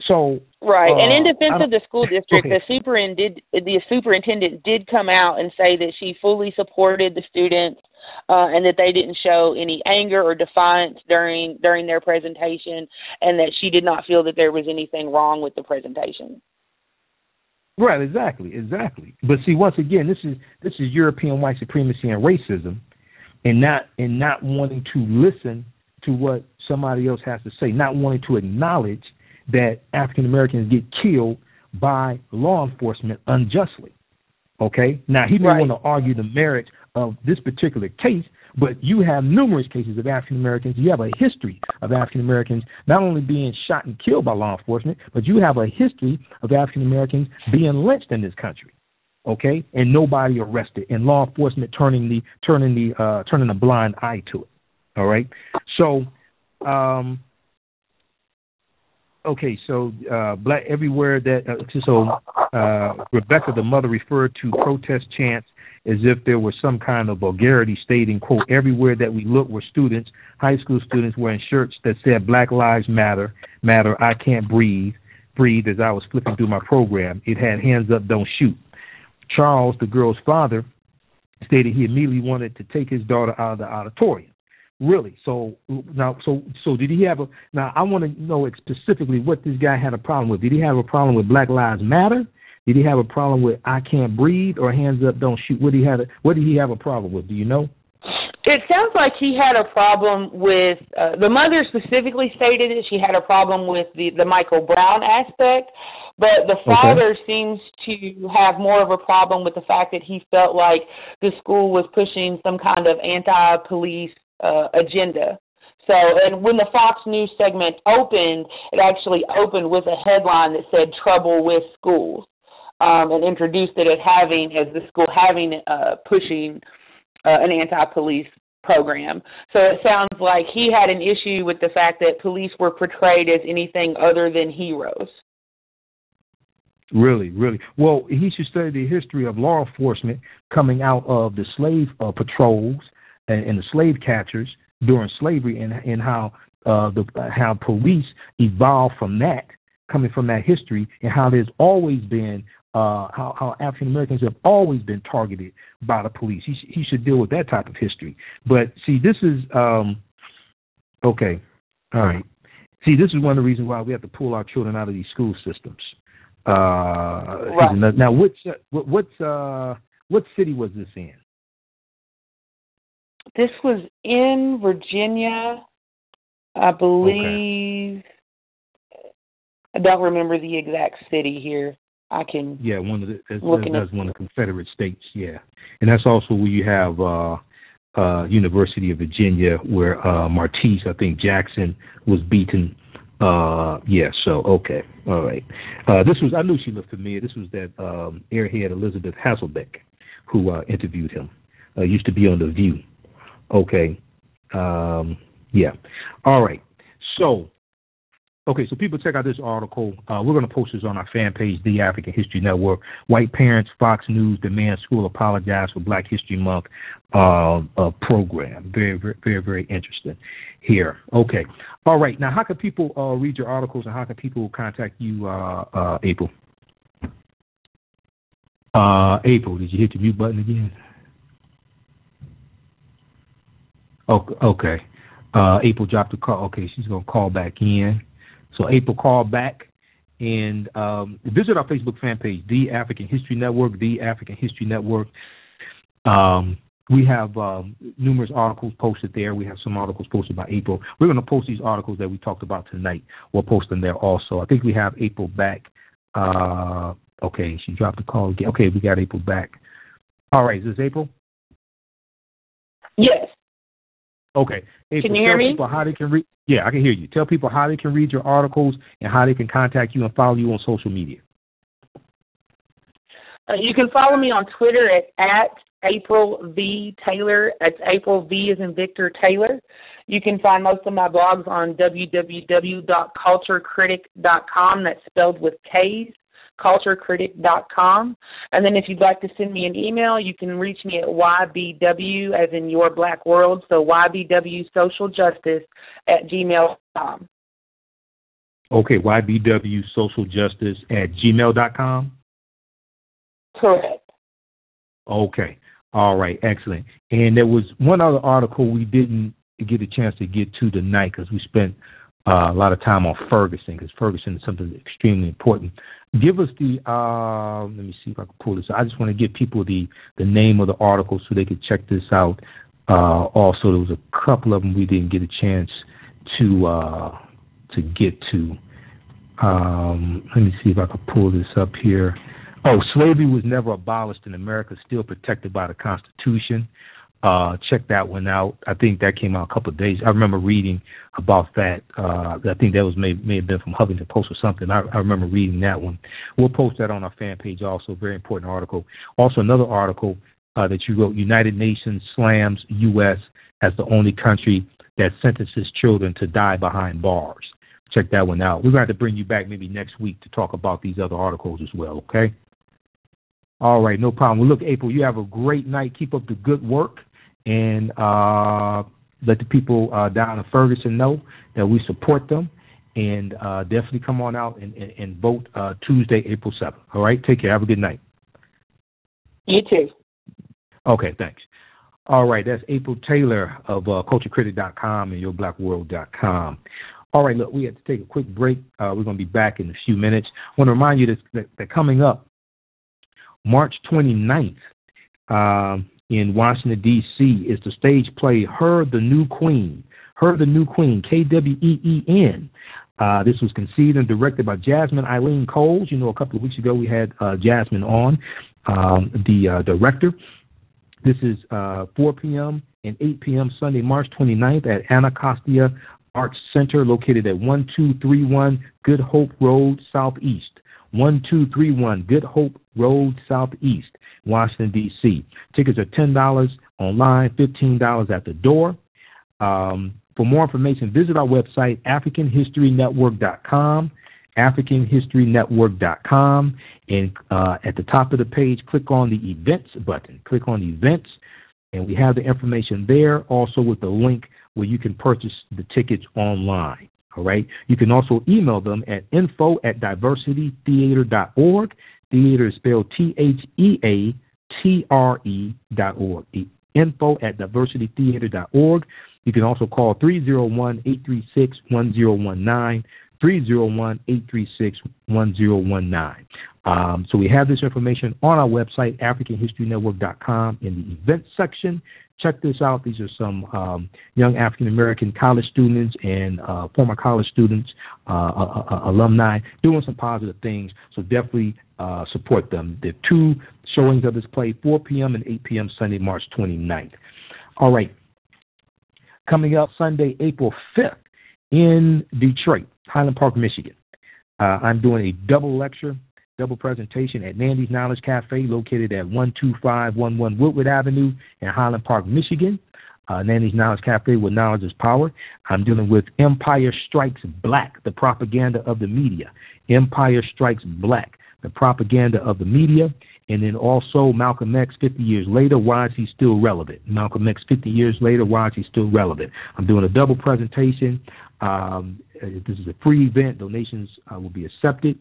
Speaker 1: So
Speaker 2: right, and in defense of the school district, the superintendent did come out and say that she fully supported the students and that they didn't show any anger or defiance during their presentation, and that she did not feel that there was anything wrong with the presentation.
Speaker 1: Right, exactly. But see, once again, this is European white supremacy and racism, and not wanting to listen to what somebody else has to say, not wanting to acknowledge that African Americans get killed by law enforcement unjustly. Okay? Now, he may want to argue the merits of this particular case, but you have numerous cases of African Americans. You have a history of African Americans not only being shot and killed by law enforcement, but you have a history of African Americans being lynched in this country. Okay? And nobody arrested, and law enforcement turning a blind eye to it. All right? So, okay, so Black everywhere that Rebecca, the mother, referred to protest chants as if there was some kind of vulgarity, stating, quote, everywhere that we looked were students, high school students wearing shirts that said Black Lives Matter, I can't breathe as I was flipping through my program. It had hands up, don't shoot. Charles, the girl's father, stated he immediately wanted to take his daughter out of the auditorium. Really? So did he have now I want to know specifically what this guy had a problem with. Did he have a problem with Black Lives Matter? Did he have a problem with I can't breathe or hands up, don't shoot? What did he have a problem with? Do you know?
Speaker 2: It sounds like he had a problem with, the mother specifically stated that she had a problem with the Michael Brown aspect, But the father seems to have more of a problem with the fact that he felt like the school was pushing some kind of anti-police agenda. So, and when the Fox News segment opened, it actually opened with a headline that said "Trouble with Schools," and introduced it as the school pushing an anti-police program. So it sounds like he had an issue with the fact that police were portrayed as anything other than heroes.
Speaker 1: Really, really. Well, he should study the history of law enforcement coming out of the slave patrols and the slave catchers during slavery, and how police evolved from that, coming from that history, and how there's always been how African Americans have always been targeted by the police. He should deal with that type of history. But see, this is okay. All right. See, this is one of the reasons why we have to pull our children out of these school systems. Right. Now, what city was this in?
Speaker 2: This was in Virginia, I believe. Okay. I don't remember the exact city here. I can. Yeah,
Speaker 1: one of that's one of the Confederate states. Yeah, and that's also where you have University of Virginia, where Martise, I think Jackson, was beaten. Yeah. So okay, all right. I knew she looked familiar. This was that airhead Elizabeth Hasselbeck who interviewed him. Used to be on The View. Okay. Yeah. All right. So people check out this article. We're going to post this on our fan page, The African History Network. White parents, Fox News demand school apologize for Black History Month program. Very, very, very, very interesting here. Okay. All right. Now, how can people read your articles, and how can people contact you, April? April, did you hit the mute button again? Okay. April dropped the call. Okay, she's going to call back in. So April called back, and visit our Facebook fan page, The African History Network, The African History Network. We have numerous articles posted there. We have some articles posted by April. We're going to post these articles that we talked about tonight. We'll post them there also. I think we have April back. Okay, she dropped the call again. Okay, we got April back. All right, is this April?
Speaker 2: Yes.
Speaker 1: Okay. April,
Speaker 2: can you hear me?
Speaker 1: People how they can read. Yeah, I can hear you. Tell people how they can read your articles and how they can contact you and follow you on social media.
Speaker 2: You can follow me on Twitter at April V. Taylor. That's April V as in Victor Taylor. You can find most of my blogs on www.culturecritic.com. That's spelled with K's. culturecritic.com. And then if you'd like to send me an email, you can reach me at YBW as in Your Black World, so ybwsocialjustice@gmail.com.
Speaker 1: Okay, ybwsocialjustice@gmail.com?
Speaker 2: Correct.
Speaker 1: Okay. All right, excellent. And there was one other article we didn't get a chance to get to tonight because we spent a lot of time on Ferguson, because Ferguson is something extremely important. Give us the, let me see if I can pull this out. I just want to give people the name of the article so they could check this out. Also, there was a couple of them we didn't get a chance to get to. Let me see if I can pull this up here. Oh, slavery was never abolished in America, still protected by the Constitution. Check that one out. I think that came out a couple of days. I remember reading about that. I think that was may have been from Huffington Post or something. I remember reading that one. We'll post that on our fan page also. Very important article. Also, another article that you wrote, United Nations slams U.S. as the only country that sentences children to die behind bars. Check that one out. We're going to have to bring you back maybe next week to talk about these other articles as well, okay? All right, no problem. Well, look, April, you have a great night. Keep up the good work, and let the people down in Ferguson know that we support them, and definitely come on out and vote Tuesday, April 7th. All right, take care. Have a good night.
Speaker 2: You too.
Speaker 1: Okay, thanks. All right, that's April Taylor of culturecritic.com and yourblackworld.com. All right, look, we have to take a quick break. We're going to be back in a few minutes. I want to remind you that coming up, March 29th in Washington, D.C., is the stage play Her the New Queen. Her the New Queen, Kween. This was conceived and directed by Jasmine Eileen Coles. You know, a couple of weeks ago we had Jasmine on, the director. This is 4 p.m. and 8 p.m. Sunday, March 29th at Anacostia Arts Center, located at 1231 Good Hope Road, Southeast. 1231 Good Hope Road, Southeast, Washington, D.C. Tickets are $10 online, $15 at the door. For more information, visit our website, AfricanHistoryNetwork.com, AfricanHistoryNetwork.com, and at the top of the page, click on the events button. Click on events, and we have the information there, also with the link where you can purchase the tickets online. All right. You can also email them at info@diversitytheater.org. Theater is spelled TheATRE.org. Info@diversitytheater.org. You can also call 301-836-1019. 301-836-1019. So we have this information on our website, AfricanHistoryNetwork.com, in the events section. Check this out. These are some young African-American college students and former college students, alumni, doing some positive things. So definitely support them. There are 2 showings of this play, 4 p.m. and 8 p.m. Sunday, March 29th. All right. Coming up Sunday, April 5th in Detroit, Highland Park, Michigan. I'm doing a double presentation at Nandy's Knowledge Cafe, located at 12511 Woodward Avenue in Highland Park, Michigan. Nandy's Knowledge Cafe, where knowledge is power. I'm dealing with Empire Strikes Black, the propaganda of the media. Empire Strikes Black, the propaganda of the media. And then also Malcolm X, 50 years later, why is he still relevant? Malcolm X, 50 years later, why is he still relevant? I'm doing a double presentation. This is a free event. Donations will be accepted.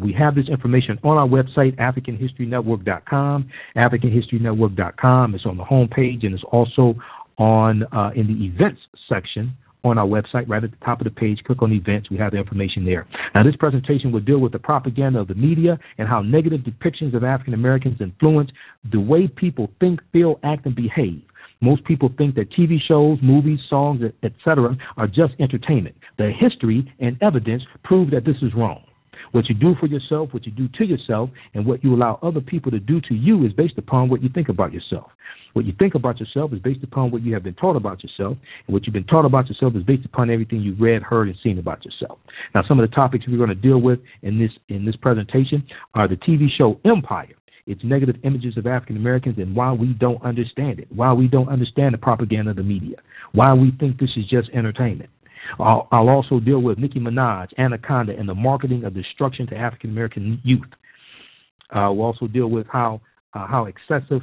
Speaker 1: We have this information on our website, AfricanHistoryNetwork.com. AfricanHistoryNetwork.com. It's on the home page, and it's also on in the events section on our website, right at the top of the page. Click on events. We have the information there. Now, this presentation will deal with the propaganda of the media and how negative depictions of African Americans influence the way people think, feel, act, and behave. Most people think that TV shows, movies, songs, etc. are just entertainment. The history and evidence prove that this is wrong. What you do for yourself, what you do to yourself, and what you allow other people to do to you is based upon what you think about yourself. What you think about yourself is based upon what you have been taught about yourself, and what you've been taught about yourself is based upon everything you've read, heard, and seen about yourself. Now, some of the topics we're going to deal with in this presentation are the TV show Empire, its negative images of African Americans, and why we don't understand it, why we don't understand the propaganda of the media, why we think this is just entertainment. I'll also deal with Nicki Minaj, Anaconda, and the marketing of destruction to African American youth. We'll also deal with how excessive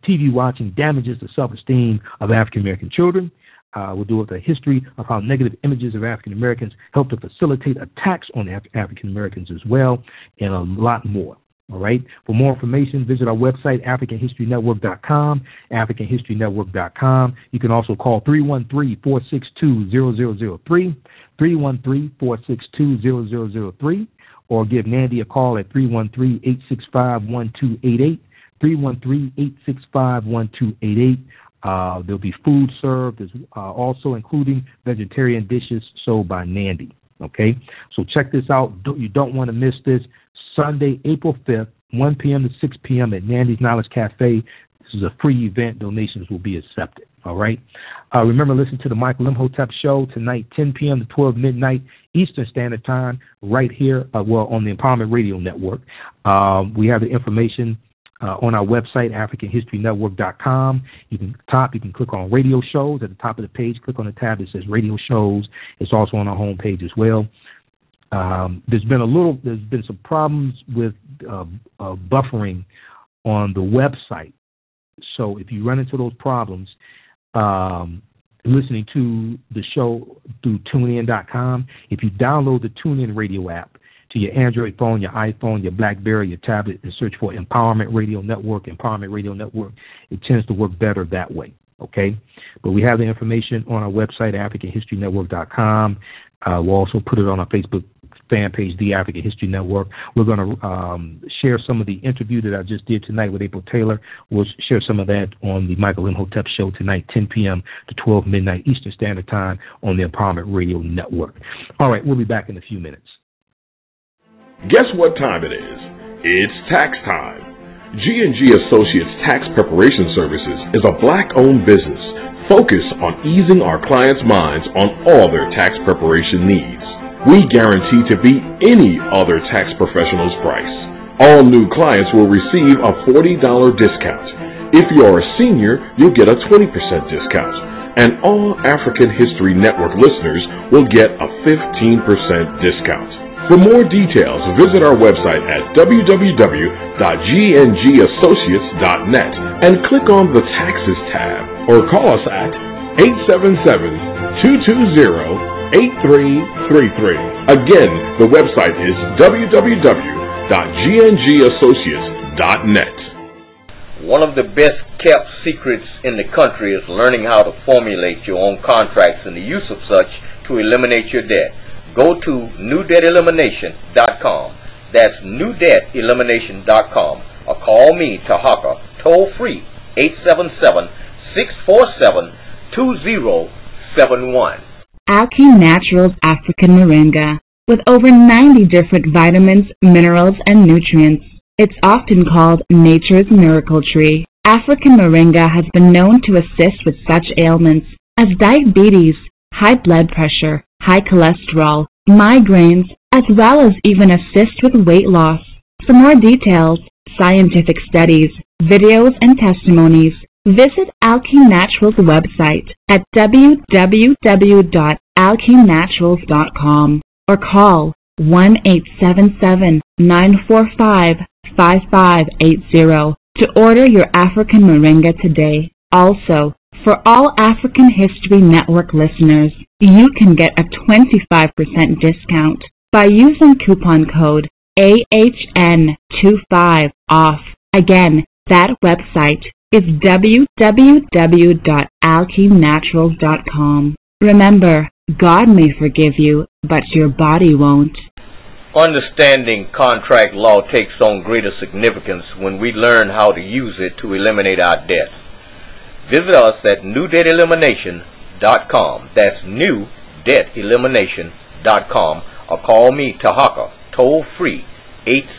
Speaker 1: TV watching damages the self-esteem of African American children. We'll deal with the history of how negative images of African Americans help to facilitate attacks on African Americans as well, and a lot more. All right. For more information, visit our website, AfricanHistoryNetwork.com, AfricanHistoryNetwork.com. You can also call 313-462-0003, 313-462-0003, or give Nandy a call at 313-865-1288, 313-865-1288. There'll be food served, also including vegetarian dishes sold by Nandy. Okay. So check this out. You don't want to miss this. Sunday, April 5th, 1 p.m. to 6 p.m. at Nandy's Knowledge Cafe. This is a free event. Donations will be accepted. All right. Remember, listen to the Michael Imhotep Show tonight, 10 p.m. to 12 midnight Eastern Standard Time, right here, on the Empowerment Radio Network. We have the information on our website, AfricanHistoryNetwork.com. You can click on Radio Shows at the top of the page. Click on the tab that says Radio Shows. It's also on our home page as well. There's been some problems with buffering on the website. So if you run into those problems, listening to the show through TuneIn.com, if you download the TuneIn Radio app to your Android phone, your iPhone, your BlackBerry, your tablet, and search for Empowerment Radio Network, it tends to work better that way. Okay? But we have the information on our website, AfricanHistoryNetwork.com. We'll also put it on our Facebook fan page, The African History Network. We're going to share some of the interview that I just did tonight with April Taylor. We'll share some of that on the Michael Imhotep Show tonight, 10 p.m. to 12 midnight Eastern Standard Time on the Empowerment Radio Network. All right, we'll be back in a few minutes.
Speaker 3: Guess what time it is? It's tax time. G&G Associates Tax Preparation Services is a black-owned business focused on easing our clients' minds on all their tax preparation needs. We guarantee to beat any other tax professional's price. All new clients will receive a $40 discount. If you are a senior, you'll get a 20% discount. And all African History Network listeners will get a 15% discount. For more details, visit our website at www.gngassociates.net and click on the Taxes tab or call us at 877-220-8333. Again, the website is www.gngassociates.net.
Speaker 4: One of the best kept secrets in the country is learning how to formulate your own contracts and the use of such to eliminate your debt. Go to newdebtelimination.com. That's newdebtelimination.com. Or call me, Tahaka, toll free, 877-647-2071.
Speaker 5: Alki Naturals African Moringa. With over 90 different vitamins, minerals, and nutrients, it's often called nature's miracle tree. African Moringa has been known to assist with such ailments as diabetes, high blood pressure, high cholesterol, migraines, as well as even assist with weight loss. For more details, scientific studies, videos, and testimonies, visit Alki Naturals' website at www.alkinaturals.com or call 1-877-945-5580 to order your African Moringa today. Also, for all African History Network listeners, you can get a 25% discount by using coupon code AHN25 off. Again, that website is www.alkinaturals.com. Remember, God may forgive you, but your body won't.
Speaker 4: Understanding contract law takes on greater significance when we learn how to use it to eliminate our debt. Visit us at newdebtelimination.com. That's newdebtelimination.com. Or call me, Tahaka, toll free,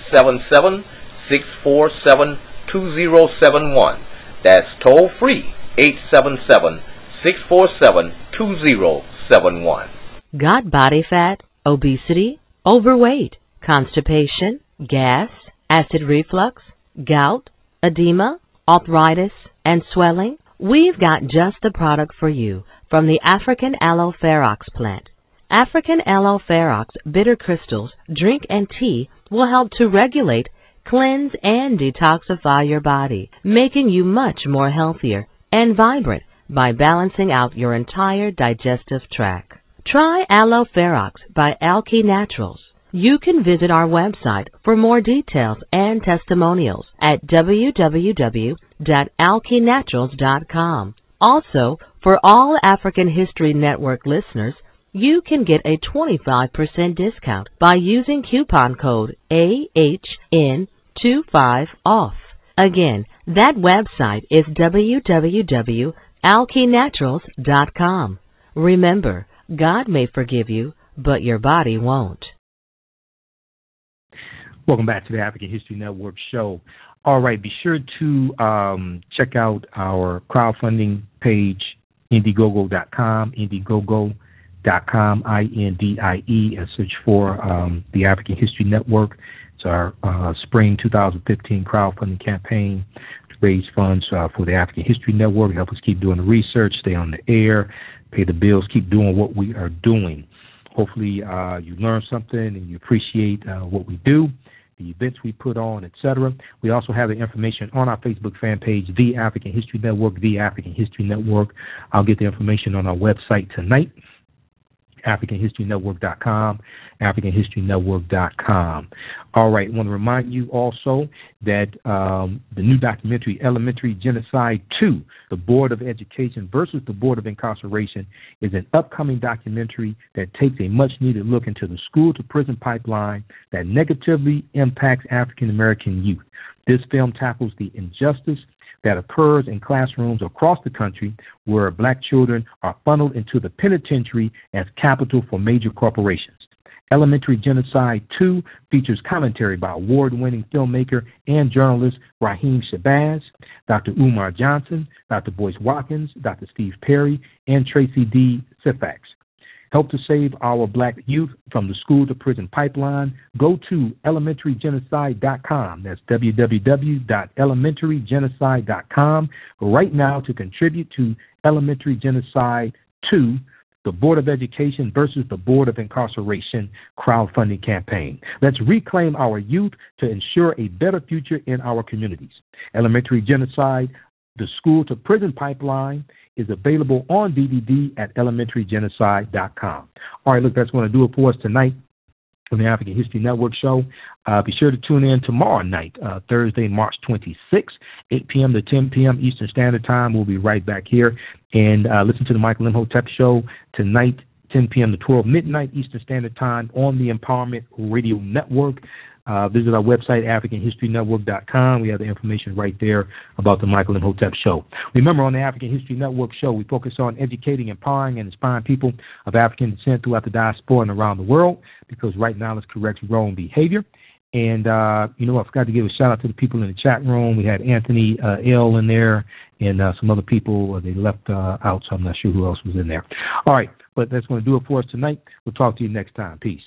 Speaker 4: 877-647-2071. That's toll free, 877-647-2071.
Speaker 6: Got body fat, obesity, overweight, constipation, gas, acid reflux, gout, edema, arthritis, and swelling? We've got just the product for you from the African Aloe Ferox plant. African Aloe Ferox bitter crystals, drink, and tea will help to regulate, cleanse, and detoxify your body, making you much more healthier and vibrant by balancing out your entire digestive tract. Try Aloe Ferox by Alki Naturals. You can visit our website for more details and testimonials at www.alkinaturals.com. Also, for all African History Network listeners, you can get a 25% discount by using coupon code AHN25 off. Again, that website is www.alkinaturals.com. Remember, God may forgive you, but your body won't.
Speaker 1: Welcome back to the African History Network show. All right, be sure to check out our crowdfunding page, Indiegogo.com, Indiegogo.com, INDIE, and search for the African History Network. It's our spring 2015 crowdfunding campaign to raise funds for the African History Network, help us keep doing the research, stay on the air, pay the bills, keep doing what we are doing. Hopefully you learn something and you appreciate what we do, the events we put on, etc. We also have the information on our Facebook fan page, The African History Network, The African History Network. I'll get the information on our website tonight, AfricanHistoryNetwork.com, AfricanHistoryNetwork.com. All right. I want to remind you also that the new documentary, Elementary Genocide 2, The Board of Education versus the Board of Incarceration, is an upcoming documentary that takes a much-needed look into the school-to-prison pipeline that negatively impacts African-American youth. This film tackles the injustice that occurs in classrooms across the country where black children are funneled into the penitentiary as capital for major corporations. Elementary Genocide 2 features commentary by award-winning filmmaker and journalist Raheem Shabazz, Dr. Umar Johnson, Dr. Boyce Watkins, Dr. Steve Perry, and Tracy D. Sifax. Help to save our black youth from the school-to-prison pipeline. Go to elementarygenocide.com. That's www.elementarygenocide.com right now to contribute to Elementary Genocide 2, the Board of Education versus the Board of Incarceration crowdfunding campaign. Let's reclaim our youth to ensure a better future in our communities. Elementary Genocide, the School-to-Prison Pipeline, is available on DVD at elementarygenocide.com. All right, look, that's going to do it for us tonight on the African History Network show. Be sure to tune in tomorrow night, Thursday, March 26th, 8 p.m. to 10 p.m. Eastern Standard Time. We'll be right back here. And listen to the Michael Imhotep show tonight, 10 p.m. to 12 midnight Eastern Standard Time on the Empowerment Radio Network. Visit our website, AfricanHistoryNetwork.com. We have the information right there about the Michael Imhotep show. Remember, on the African History Network show, we focus on educating, empowering, and inspiring people of African descent throughout the diaspora and around the world, because right knowledge corrects wrong behavior. And, I forgot to give a shout-out to the people in the chat room. We had Anthony L. in there and some other people. They left out, so I'm not sure who else was in there. All right, but that's going to do it for us tonight. We'll talk to you next time. Peace.